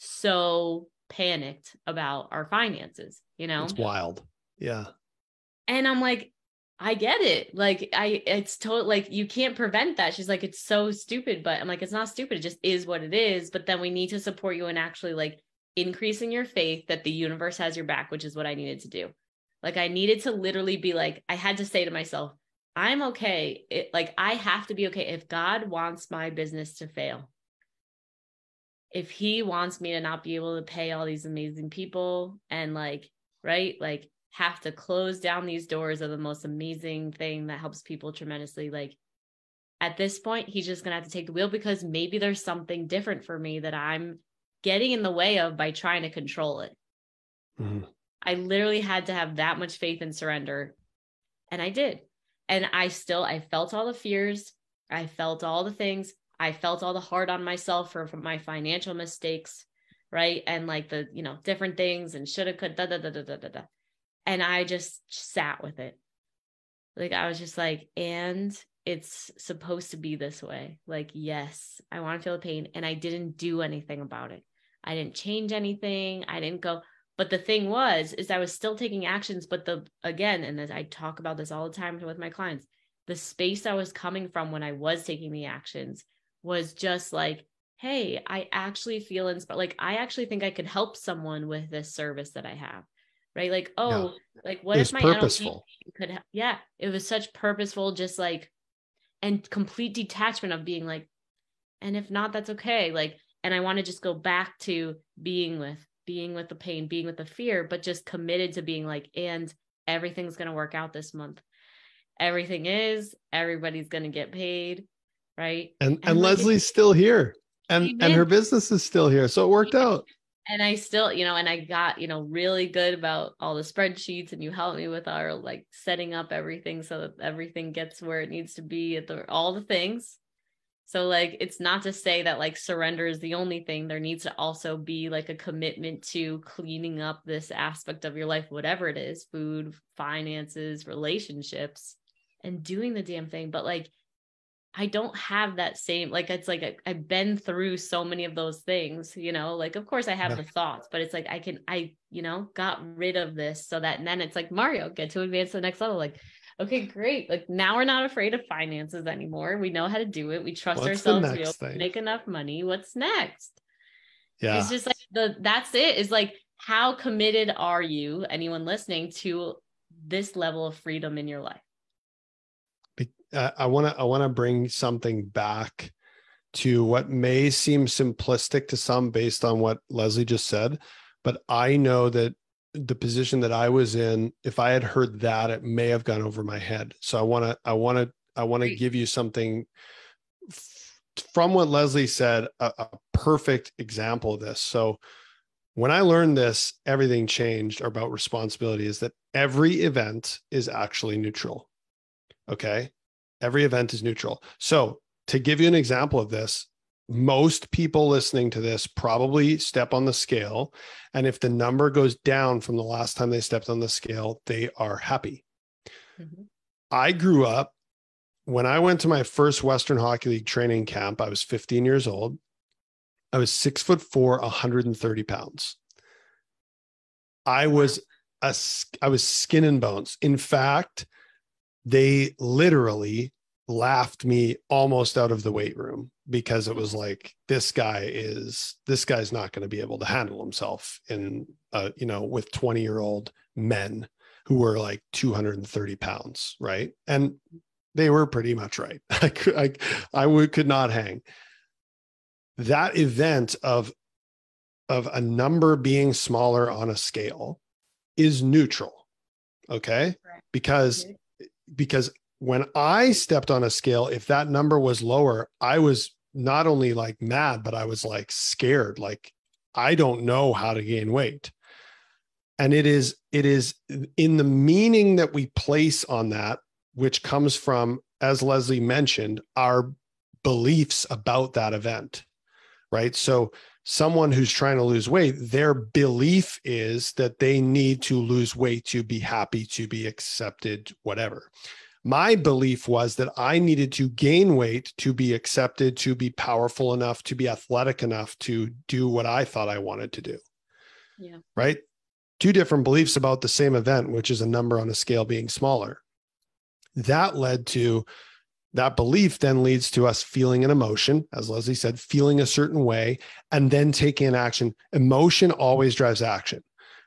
so panicked about our finances, It's wild. Yeah. And I'm like, I get it. Like it's totally like, you can't prevent that. She's like, it's so stupid, but I'm like, it's not stupid. It just is what it is. But then we need to support you in actually like increasing your faith that the universe has your back, which is what I needed to do. Like I needed to literally be like, I had to say to myself, I'm okay. Like I have to be okay. If God wants my business to fail, if he wants me to not be able to pay all these amazing people and like, right, like have to close down these doors of the most amazing thing that helps people tremendously, like at this point, he's just going to have to take the wheel, because maybe there's something different for me that I'm getting in the way of by trying to control it. Mm-hmm. I literally had to have that much faith and surrender. And I did. And I felt all the fears. I felt all the things. I felt all the hard on myself for my financial mistakes, right? And like the, different things and shoulda, could, da, da, da, da, da, da, da. And I just sat with it. Like, I was just like, and it's supposed to be this way. Like, yes, I want to feel the pain. And I didn't do anything about it. I didn't change anything. I didn't go. But the thing is I was still taking actions. But and as I talk about this all the time with my clients, the space I was coming from when I was taking the actions was just like, hey, I actually feel inspired. Like, I actually think I could help someone with this service that I have. Right. Like, like what if my purposeful NLP could it was such purposeful, just like, and complete detachment of being like, and if not, that's okay. Like, and I want to just go back to being with the pain, being with the fear, but just committed to being like, and everything's going to work out this month. Everybody's going to get paid. Right. And like, Leslie's still here and her business is still here. So it worked out. And I still, and I got, really good about all the spreadsheets, and you helped me with our like setting up everything so that everything gets where it needs to be at all the things. So like, it's not to say that like surrender is the only thing. There needs to also be like a commitment to cleaning up this aspect of your life, whatever it is, food, finances, relationships, and doing the damn thing. But like, I don't have that same, like, it's like, I've been through so many of those things, like, of course I have the thoughts, but it's like, I got rid of this so that, and then it's like, Mario, get to advance to the next level. Like, okay, great. Like now we're not afraid of finances anymore. We know how to do it. We trust ourselves. We make enough money. What's next? Yeah. It's just like that's it. Is like, how committed are you, anyone listening, to this level of freedom in your life? I want to bring something back to what may seem simplistic to some based on what Leslie just said, but I know that the position that I was in, if I had heard that, it may have gone over my head. So I want to give you something from what Leslie said, a perfect example of this. So when I learned this, everything changed about responsibility, is that every event is actually neutral. Okay. Every event is neutral. So to give you an example of this, most people listening to this probably step on the scale. And if the number goes down from the last time they stepped on the scale, they are happy. Mm-hmm. I grew up, when I went to my first Western Hockey League training camp, I was 15 years old. I was 6'4", 130 pounds. I was skin and bones. In fact, they literally laughed me almost out of the weight room, because it was like, this guy's not going to be able to handle himself in, with 20-year-old men who were like 230 pounds. Right. And they were pretty much right. I could not hang. That event of a number being smaller on a scale is neutral. Okay. Right. Because when I stepped on a scale, if that number was lower, I was not only like mad, but I was like scared. Like, I don't know how to gain weight. And it is in the meaning that we place on that, which comes from, as Leslie mentioned, our beliefs about that event, right? So someone who's trying to lose weight, their belief is that they need to lose weight to be happy, to be accepted, whatever. My belief was that I needed to gain weight to be accepted, to be powerful enough, to be athletic enough to do what I thought I wanted to do. Yeah. Right? Two different beliefs about the same event, which is a number on a scale being smaller. That belief then leads to us feeling an emotion, as Leslie said, feeling a certain way, and then taking an action. Emotion always drives action,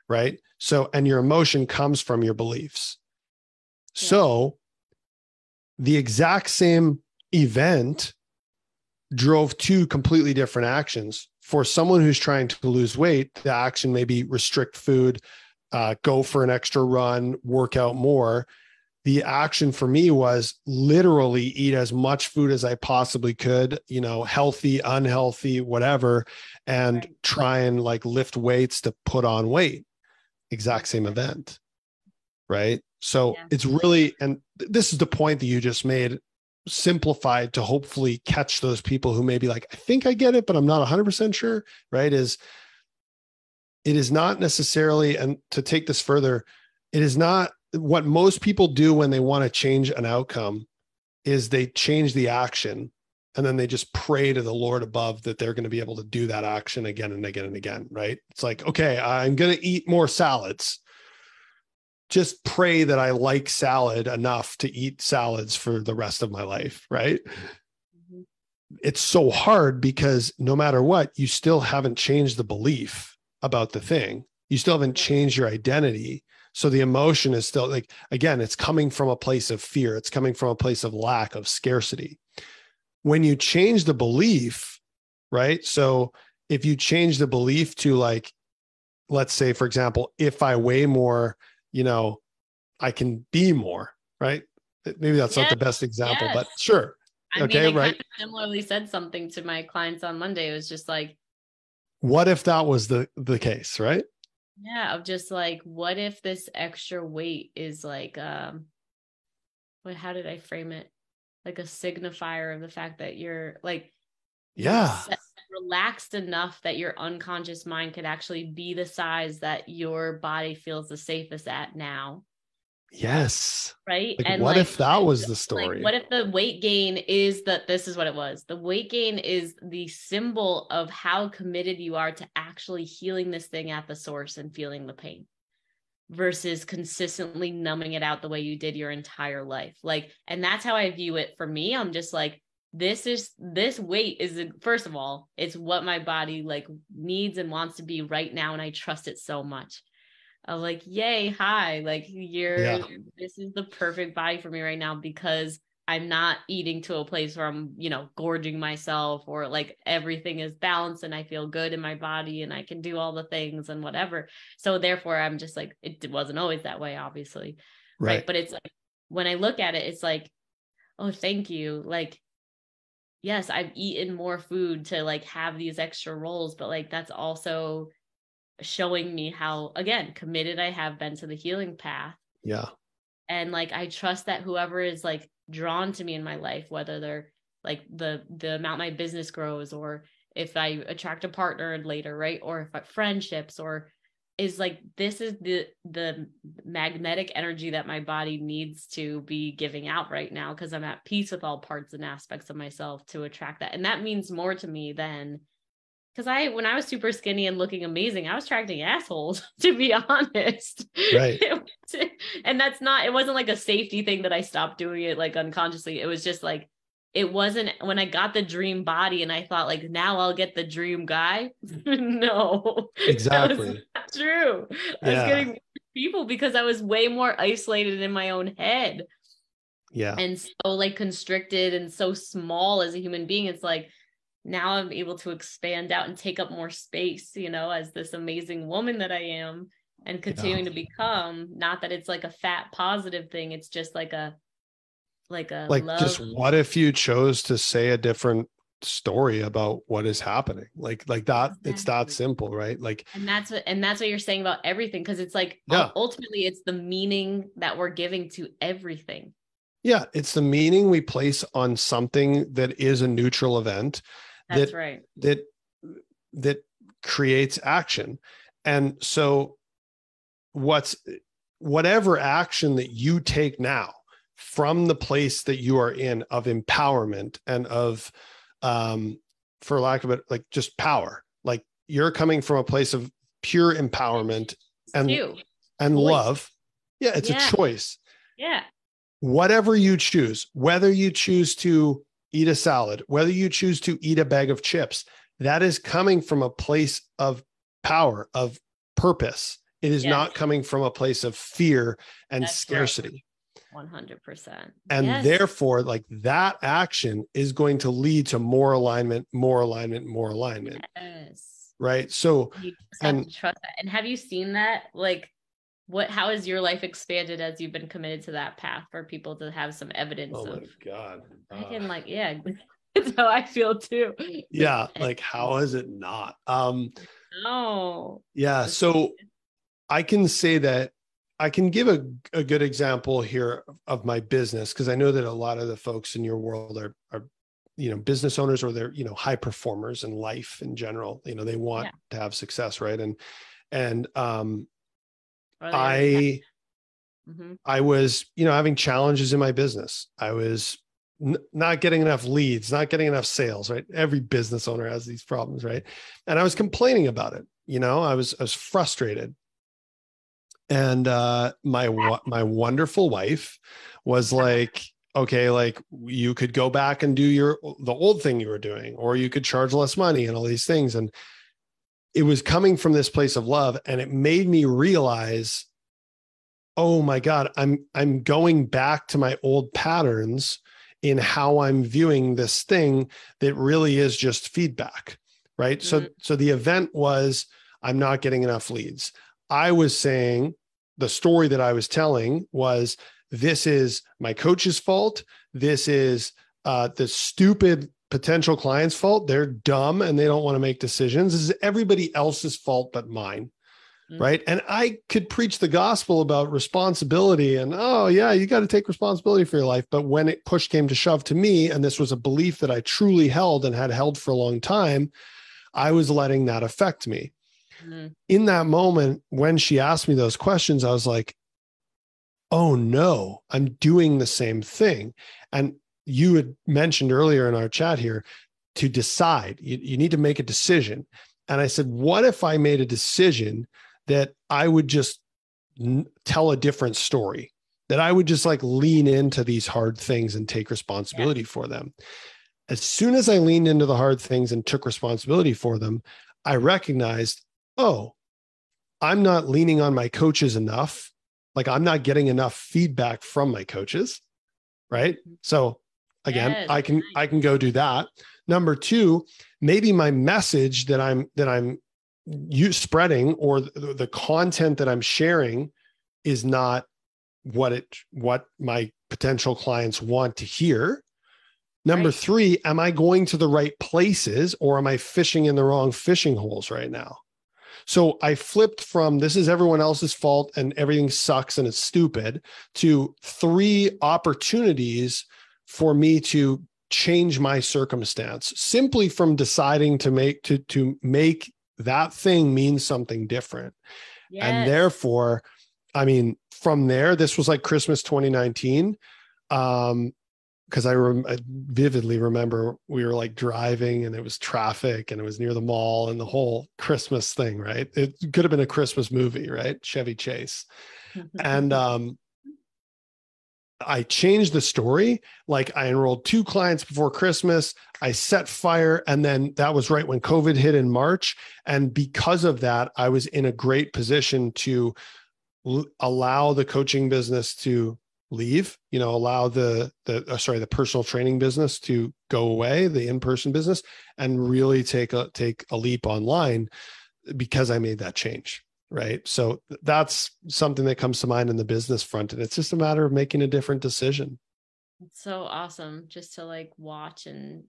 right? So, and your emotion comes from your beliefs. Yeah. So the exact same event drove two completely different actions. For someone who's trying to lose weight, the action may be restrict food, go for an extra run, work out more. The action for me was literally eat as much food as I possibly could, healthy, unhealthy, whatever, and try and like lift weights to put on weight. Exact same event. Right. So it's really, and this is the point that you just made, simplified to hopefully catch those people who may be like, I think I get it, but I'm not 100% sure. Right. It is not necessarily, and to take this further, it is not what most people do when they want to change an outcome is they change the action and then they just pray to the Lord above that they're going to be able to do that action again and again and again. Right. It's like, okay, I'm going to eat more salads. Just pray that I like salad enough to eat salads for the rest of my life. Right. Mm-hmm. It's so hard because no matter what, you still haven't changed the belief about the thing. You still haven't changed your identity. So the emotion is still like, again, it's coming from a place of fear. It's coming from a place of lack, of scarcity. When you change the belief, right? So if you change the belief to like, let's say, for example, if I weigh more, I can be more, right? Maybe that's not the best example, but sure. I kind of similarly said something to my clients on Monday. It was just like, what if that was the case, right? Yeah, of just like, what if this extra weight is like, how did I frame it? Like a signifier of the fact that you're like, relaxed enough that your unconscious mind could actually be the size that your body feels the safest at now. Yes. Right. Like, and what if that was the story? Like, what if the weight gain is that this is what it was? The weight gain is the symbol of how committed you are to actually healing this thing at the source and feeling the pain versus consistently numbing it out the way you did your entire life. Like, and that's how I view it for me. I'm just like, this weight is, first of all, it's what my body like needs and wants to be right now. And I trust it so much. I'm like, yay, hi, like this is the perfect body for me right now because I'm not eating to a place where I'm, gorging myself or like everything is balanced and I feel good in my body and I can do all the things and whatever. So therefore I'm just like, it wasn't always that way, obviously. Right. But it's like, when I look at it, it's like, oh, thank you. Like, yes, I've eaten more food to like have these extra rolls, but like, that's also showing me how, again, committed I have been to the healing path. Yeah. And like, I trust that whoever is like drawn to me in my life, whether they're like the amount my business grows, or if I attract a partner later, right. Or if friendships, or is like, this is the magnetic energy that my body needs to be giving out right now. Cause I'm at peace with all parts and aspects of myself to attract that. And that means more to me than because when I was super skinny and looking amazing, I was attracting assholes, to be honest. Right. And it wasn't like a safety thing that I stopped doing it like unconsciously. It was just like, it wasn't when I got the dream body and I thought like, now I'll get the dream guy. No, Exactly. that was not true. I was getting people because I was way more isolated in my own head. Yeah. And so like constricted and so small as a human being. It's like, now I'm able to expand out and take up more space, as this amazing woman that I am and continuing to become. Not that it's like a fat positive thing. It's just like love. Just what if you chose to say a different story about what is happening? Like that, exactly. It's that simple, right? Like, and that's what you're saying about everything. Cause it's like, ultimately it's the meaning that we're giving to everything. Yeah. It's the meaning we place on something that is a neutral event. That's right. That creates action. And so whatever action that you take now from the place that you are in of empowerment and of, for lack of it, like just power, like you're coming from a place of pure empowerment and love. Yeah. It's a choice. Yeah. Whatever you choose, whether you choose to eat a salad, whether you choose to eat a bag of chips, that is coming from a place of power, of purpose. It is not coming from a place of fear and scarcity. Right. 100%. And therefore, like that action is going to lead to more alignment, more alignment, more alignment. Yes. Right. So, you just have to trust that. And have you seen that? Like, how has your life expanded as you've been committed to that path for people to have some evidence? Oh my God. I can that's how I feel too. Yeah. Like, how is it not? No. Yeah. So I can say that I can give a good example here of my business, because I know that a lot of the folks in your world are business owners, or they're, high performers in life in general. They want to have success. Right. And I was, having challenges in my business. I was not getting enough leads, not getting enough sales, right? Every business owner has these problems, right? And I was complaining about it. I was frustrated. And my wonderful wife was like, okay, like you could go back and do the old thing you were doing, or you could charge less money and all these things. And it was coming from this place of love. And it made me realize, oh my God, I'm going back to my old patterns in how I'm viewing this thing that really is just feedback, right? Mm-hmm. So the event was, I'm not getting enough leads. I was saying, the story that I was telling was, this is my coach's fault. This is the stupid potential client's fault. They're dumb and they don't want to make decisions. This is everybody else's fault but mine. Mm-hmm. Right. And I could preach the gospel about responsibility and, oh yeah, you got to take responsibility for your life. But when it push came to shove to me, and this was a belief that I truly held and had held for a long time, I was letting that affect me. Mm-hmm. In that moment, when she asked me those questions, I was like, oh no, I'm doing the same thing. And you had mentioned earlier in our chat here to decide, you need to make a decision. And I said, what if I made a decision that I would just tell a different story, that I would just like lean into these hard things and take responsibility for them. As soon as I leaned into the hard things and took responsibility for them, I recognized, oh, I'm not leaning on my coaches enough. Like I'm not getting enough feedback from my coaches. Right. So again, I can go do that. Number two, maybe my message that I'm spreading, or the content that I'm sharing, is not what my potential clients want to hear. Number three, am I going to the right places, or am I fishing in the wrong fishing holes right now? So I flipped from, this is everyone else's fault and everything sucks and it's stupid, to 3 opportunities for me to change my circumstance, simply from deciding to make that thing mean something different. Yes. And therefore, I mean, from there, this was like Christmas 2019. because I vividly remember we were like driving and it was traffic and it was near the mall and the whole Christmas thing, right? It could have been a Christmas movie, right? Chevy Chase. And I changed the story. Like I enrolled 2 clients before Christmas. I set fire. And then that was right when COVID hit in March. And because of that, I was in a great position to allow the coaching business to leave, allow the personal training business to go away, the in-person business, and really take a leap online because I made that change. Right. So that's something that comes to mind in the business front. And it's just a matter of making a different decision. It's so awesome just to like watch and,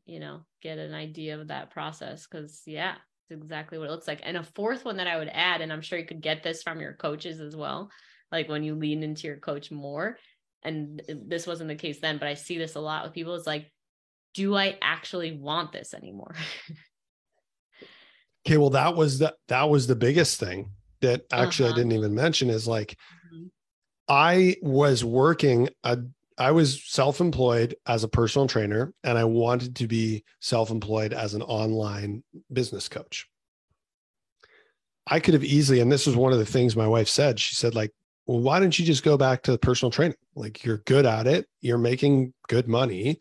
get an idea of that process. Cause yeah, it's exactly what it looks like. And a fourth one that I would add, and I'm sure you could get this from your coaches as well. Like when you lean into your coach more, and this wasn't the case then, but I see this a lot with people. It's like, do I actually want this anymore? Okay. Well, that was the biggest thing that actually I didn't even mention is like, I was self-employed as a personal trainer and I wanted to be self-employed as an online business coach. I could have easily, and this was one of the things my wife said, she said like, well, why don't you just go back to personal training? Like you're good at it. You're making good money.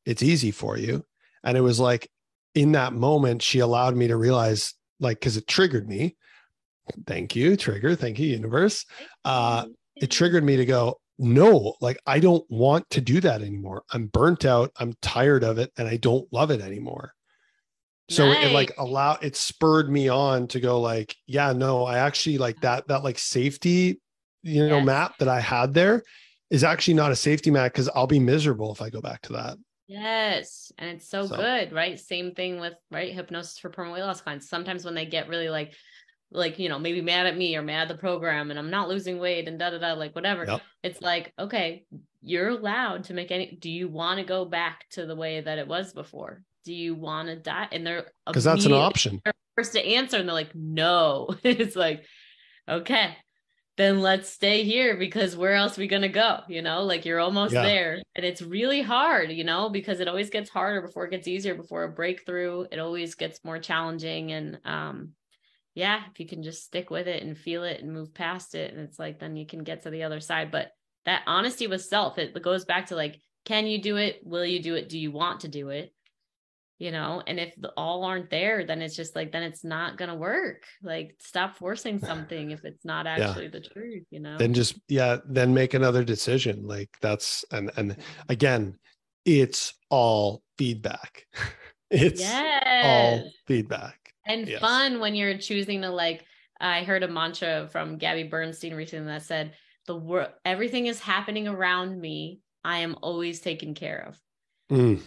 It's easy for you. And it was like, in that moment, she allowed me to realize like, cause it triggered me. Thank you, trigger. Thank you, universe. It triggered me to go, no, like I don't want to do that anymore. I'm burnt out. I'm tired of it. And I don't love it anymore. So nice. It spurred me on to go like, yeah, no, I actually like that like safety, map that I had there is actually not a safety mat because I'll be miserable if I go back to that. Yes. And it's so good, right? Same thing with, hypnosis for permanent weight loss clients. Sometimes when they get really like, maybe mad at me or mad at the program and I'm not losing weight and like whatever. Yep. It's like, okay, you're allowed to do you want to go back to the way that it was before? Do you want to die? And they're because that's an option. First to answer. And they're like, no. It's like, okay, then let's stay here because where else are we going to go? Like you're almost there. And it's really hard, because it always gets harder before it gets easier, before a breakthrough, it always gets more challenging. And, if you can just stick with it and feel it and move past it. And it's like, then you can get to the other side. But that honesty with self, it goes back to like, can you do it? Will you do it? Do you want to do it? And if all aren't there, then it's just like, then it's not going to work. Like stop forcing something if it's not actually the truth, then make another decision. Like that's, and again, it's all feedback. It's all feedback. And fun when you're choosing to I heard a mantra from Gabby Bernstein recently that said, everything is happening around me. I am always taken care of. And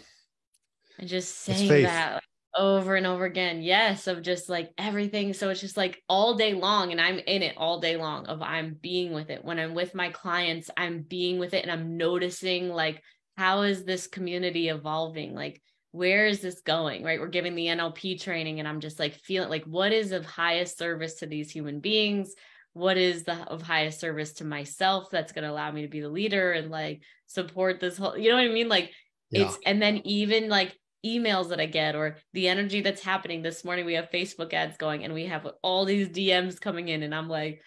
just saying that over and over again. Yes. Of just like everything. So it's just like all day long and I'm in it all day long of I'm being with it. When I'm with my clients, I'm being with it and I'm noticing like, how is this community evolving? Like, where is this going? Right. We're giving the NLP training and I'm just like feeling like, what is of highest service to these human beings? What is of highest service to myself? That's going to allow me to be the leader and like support this whole, you know what I mean? Like it's, and then even like emails that I get or the energy that's happening this morning, we have Facebook ads going and we have all these DMs coming in and I'm like,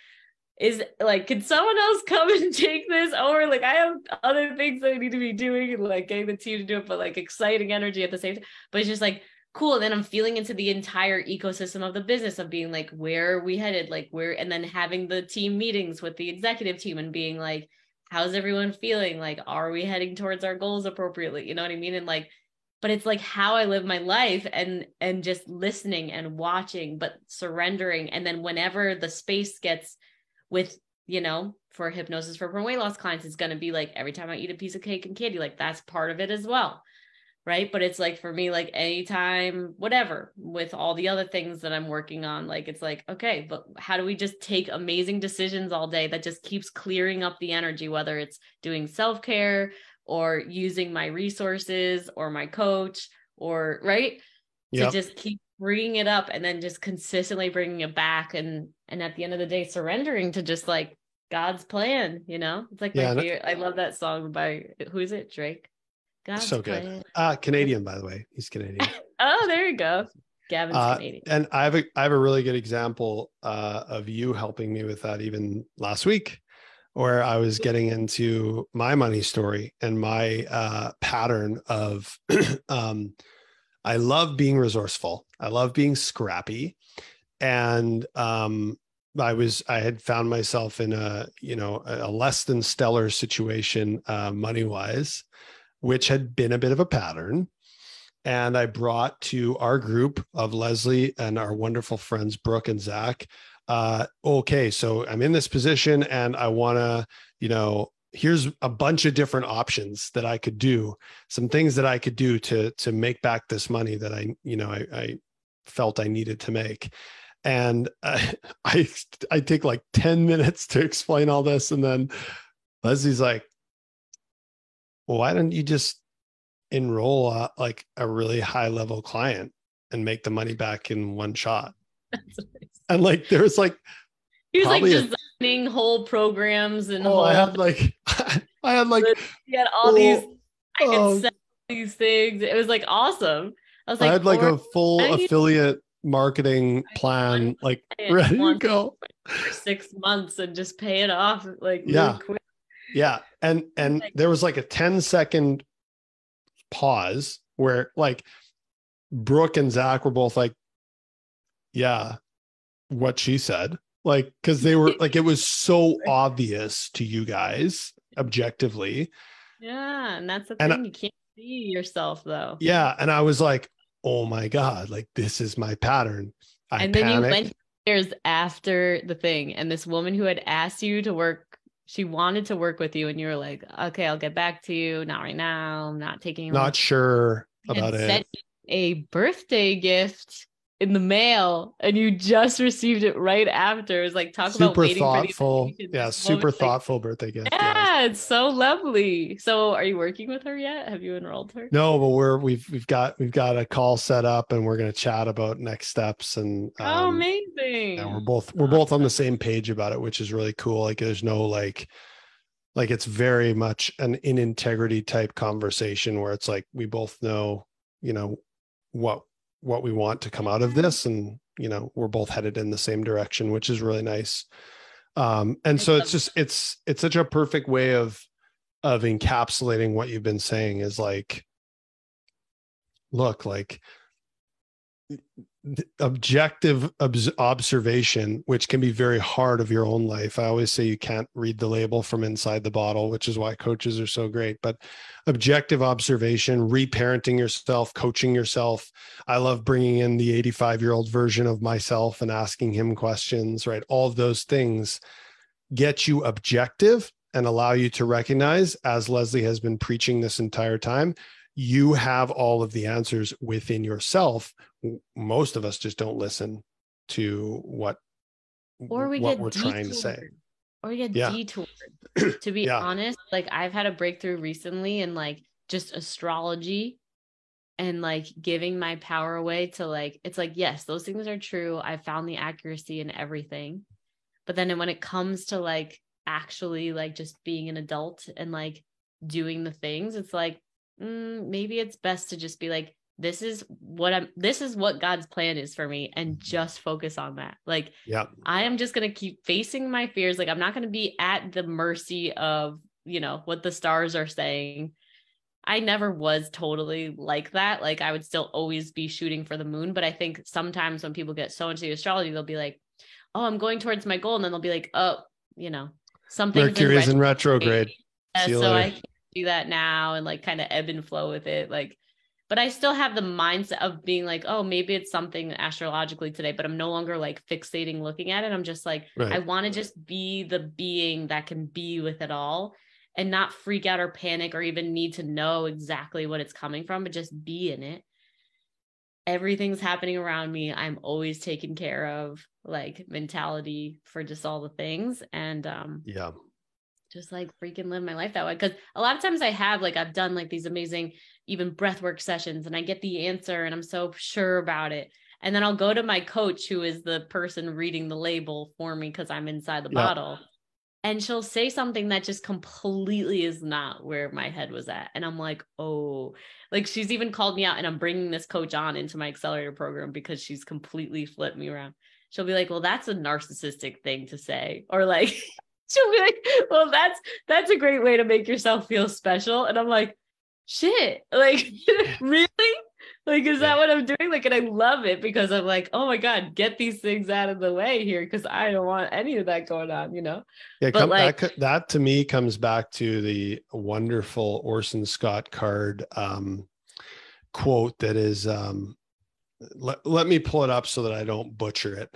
can someone else come and take this over? Like I have other things that I need to be doing and like getting the team to do it, but like exciting energy at the same time. But it's just like cool. And then I'm feeling into the entire ecosystem of the business of being like, where are we headed? Like where, and then having the team meetings with the executive team and being like, how's everyone feeling? Like, are we heading towards our goals appropriately? You know what I mean? And like, but it's like how I live my life and just listening and watching, but surrendering. And then whenever the space gets with, for hypnosis for permanent weight loss clients, it's going to be like, every time I eat a piece of cake and candy, like that's part of it as well. Right. But it's like, for me, like anytime, whatever, with all the other things that I'm working on, like, it's like, okay, but how do we just take amazing decisions all day that just keeps clearing up the energy, whether it's doing self-care or using my resources or my coach or right. To just keep bringing it up and then just consistently bringing it back. And at the end of the day, surrendering to just like God's plan, it's like my favorite. I love that song by, who is it? Drake. God's So plan. good. Canadian, by the way. He's Canadian. Oh, there you go. Gavin's Canadian. And I have a really good example of you helping me with that even last week, where I was getting into my money story and my pattern of I love being resourceful. I love being scrappy. And I had found myself in a less than stellar situation money wise, which had been a bit of a pattern. And I brought to our group of Leslie and our wonderful friends, Brooke and Zach, okay, so I'm in this position and I want to, here's a bunch of different options that I could do, some things that I could do to make back this money that I felt I needed to make. And I take like 10 minutes to explain all this. And then Leslie's like, well, why don't you just enroll like a really high level client and make the money back in one shot? And like there was like he was like designing whole programs and I had like he had all these I could sell these things. It was like awesome. I was like, I had like a full affiliate marketing plan like ready to go for 6 months and just pay it off like really quick. Yeah. And there was like a 10-second pause where like Brooke and Zach were both like, yeah, what she said, like, because they were like, it was so obvious to you guys objectively. Yeah. And that's the thing. You can't see yourself though. Yeah. And I was like, oh my God, like this is my pattern. And then you went upstairs after the thing. And this woman who had asked you to work, she wanted to work with you. And you were like, okay, I'll get back to you. Not right now. I'm not taking. Not sure about it. Sent you a birthday gift in the mail and you just received it right after. It's like, talk about waiting thoughtful. Yeah. Super thoughtful birthday gift. Yeah, it's so lovely. So are you working with her yet? Have you enrolled her? No, but we've got a call set up and we're going to chat about next steps. And amazing. Yeah, we're both on the same page about it, which is really cool. Like there's no like it's very much an in integrity type conversation where it's like, we both know, what we want to come out of this. And, we're both headed in the same direction, which is really nice. And so it's just, it's such a perfect way of encapsulating what you've been saying is like, look, like objective observation, which can be very hard of your own life. I always say you can't read the label from inside the bottle, which is why coaches are so great. But objective observation, reparenting yourself, coaching yourself. I love bringing in the 85-year-old version of myself and asking him questions, right? All of those things get you objective and allow you to recognize, as Leslie has been preaching this entire time, you have all of the answers within yourself. Most of us just don't listen to what we're trying to say. Or we get detoured. To be honest, like I've had a breakthrough recently in like just astrology and like giving my power away to like, it's like, yes, those things are true. I found the accuracy in everything. But then when it comes to like actually like just being an adult and like doing the things, it's like, maybe it's best to just be like, this is what God's plan is for me and just focus on that. Like, I am just going to keep facing my fears. Like, I'm not going to be at the mercy of, what the stars are saying. I never was totally like that. Like, I would still always be shooting for the moon. But I think sometimes when people get so into the astrology, they'll be like, oh, I'm going towards my goal. And then they'll be like, oh, something. Mercury is in retrograde. So I can't do that now and like kind of ebb and flow with it. Like, but I still have the mindset of being like, oh, maybe it's something astrologically today, but I'm no longer like fixating looking at it. I'm just like, I want to just be the being that can be with it all and not freak out or panic or even need to know exactly what it's coming from, but just be in it. Everything's happening around me. I'm always taken care of, like mentality for just all the things. And just like freaking live my life that way. Cause a lot of times I've done like these amazing, even breathwork sessions and I get the answer and I'm so sure about it. And then I'll go to my coach, who is the person reading the label for me, cause I'm inside the bottle. And she'll say something that just completely is not where my head was at. And I'm like, oh, like she's even called me out, and I'm bringing this coach on into my accelerator program because she's completely flipped me around. She'll be like, well, that's a narcissistic thing to say. Or like, she'll be like, well, that's a great way to make yourself feel special. And I'm like, shit, like, really? Like, is that what I'm doing? Like, and I love it because I'm like, oh my God, get these things out of the way here, because I don't want any of that going on, you know? Yeah, But like, that to me comes back to the wonderful Orson Scott Card quote that is, let me pull it up so that I don't butcher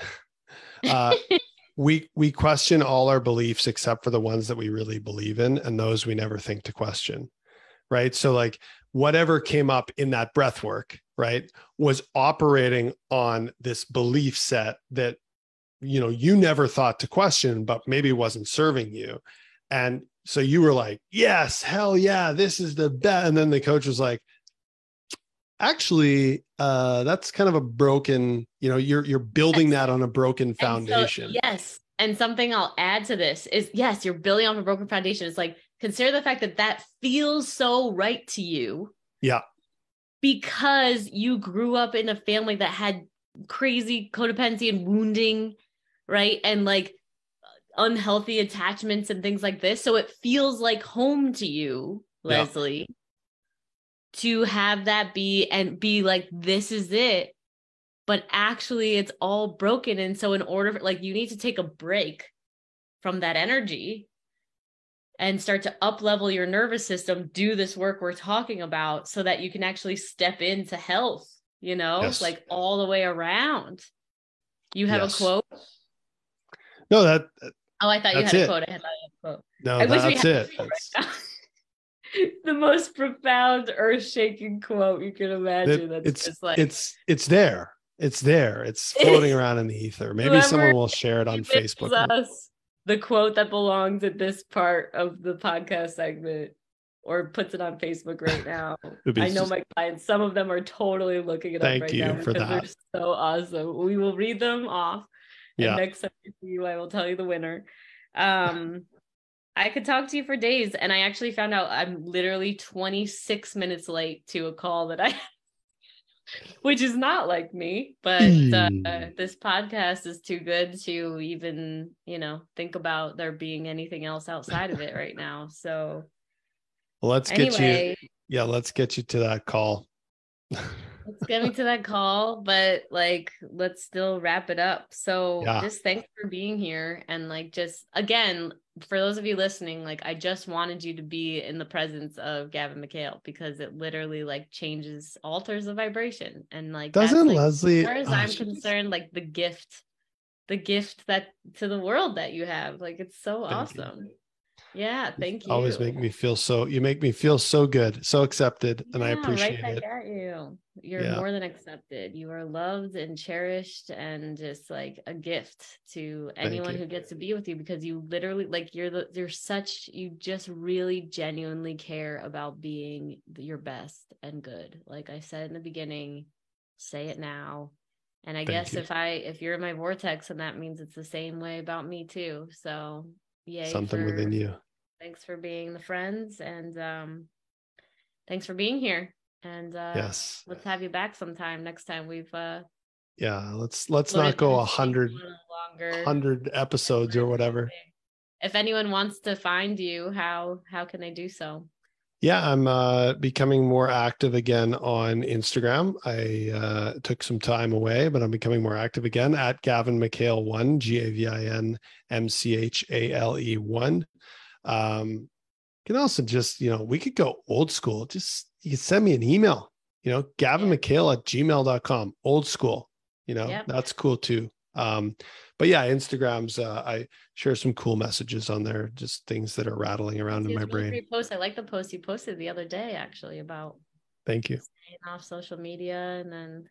it. We question all our beliefs except for the ones that we really believe in, and those we never think to question. Right. So like whatever came up in that breath work, right, was operating on this belief set that, you know, you never thought to question, but maybe wasn't serving you. And so you were like, yes, hell yeah, this is the best. And then the coach was like, actually, that's kind of a broken, you know, you're building that on a broken foundation. So, yes. And something I'll add to this is, yes, you're building on a broken foundation. It's like, consider the fact that that feels so right to you. Yeah. Because you grew up in a family that had crazy codependency and wounding, right? And like unhealthy attachments and things like this. So it feels like home to you, Leslie, to have that be like, this is it. But actually it's all broken. And so in order, like, you need to take a break from that energy and start to up level your nervous system, do this work we're talking about so that you can actually step into health, you know, like all the way around. You have a quote? No, that. Oh, I thought you had a quote. I thought you had a quote. No, I that's wish we had it. The most profound, earth-shaking quote you can imagine. That's just like, it's there. It's there. It's floating around in the ether. Maybe someone will share it on Facebook. The quote that belongs at this part of the podcast segment, or puts it on Facebook right now. I know my clients, some of them are totally looking it up right now because they're so awesome. We will read them off. And next time I see you, I will tell you the winner. I could talk to you for days. And I actually found out I'm literally 26 minutes late to a call that I which is not like me, but this podcast is too good to even, you know, think about there being anything else outside of it right now. So well, let's get you to that call. Let's get me to that call, but like, let's still wrap it up. So just thanks for being here. And like, just again, for those of you listening, like, I just wanted you to be in the presence of Gavin McHale, because it literally like alters the vibration. And like, doesn't that's, like, Leslie, as far as I'm concerned, like the gift that to the world that you have, like, it's so awesome. Yeah, thank you. Always make me feel so. You make me feel so good, so accepted, and I appreciate right it. Back at you. You're more than accepted. You are loved and cherished, and just like a gift to anyone who gets to be with you, because you literally, like, you just really genuinely care about being your best and good. Like I said in the beginning, say it now. And I guess if you're in my vortex, and that means it's the same way about me too. So yay, something within you. Thanks for being the friends, and thanks for being here. And let's have you back sometime next time we've let's not go 100 episodes or whatever. If anyone wants to find you, how can they do so? I'm becoming more active again on Instagram. I took some time away, but I'm becoming more active again at Gavin McHale 1, GAVIN MCHALE 1. You can also just, we could go old school. Just, you can send me an email, GavinMcHale@gmail.com, old school, that's cool too. But yeah, Instagram's, I share some cool messages on there, just things that are rattling around in my brain. Great post. I like the post you posted the other day, actually, about thank you staying off social media, and then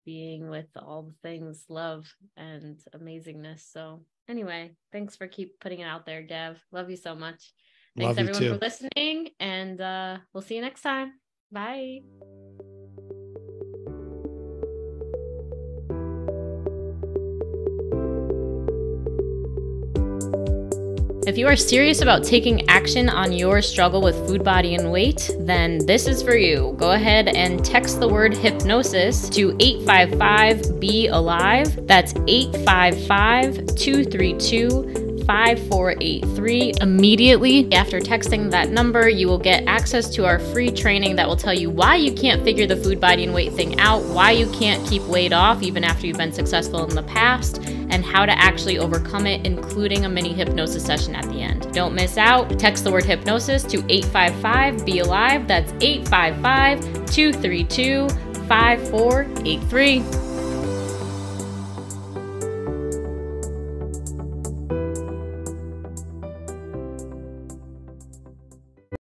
being with all the things, love and amazingness. So anyway, thanks for keep putting it out there, Gav. Love you so much. Thanks everyone for listening, and we'll see you next time. Bye. If you are serious about taking action on your struggle with food, body, and weight, then this is for you. Go ahead and text the word hypnosis to 855-BE-ALIVE. That's 855-232-5483. Immediately after texting that number, you will get access to our free training that will tell you why you can't figure the food, body, and weight thing out, why you can't keep weight off even after you've been successful in the past, and how to actually overcome it, including a mini hypnosis session at the end. Don't miss out. Text the word hypnosis to 855-BE-ALIVE. That's 855-232-5483.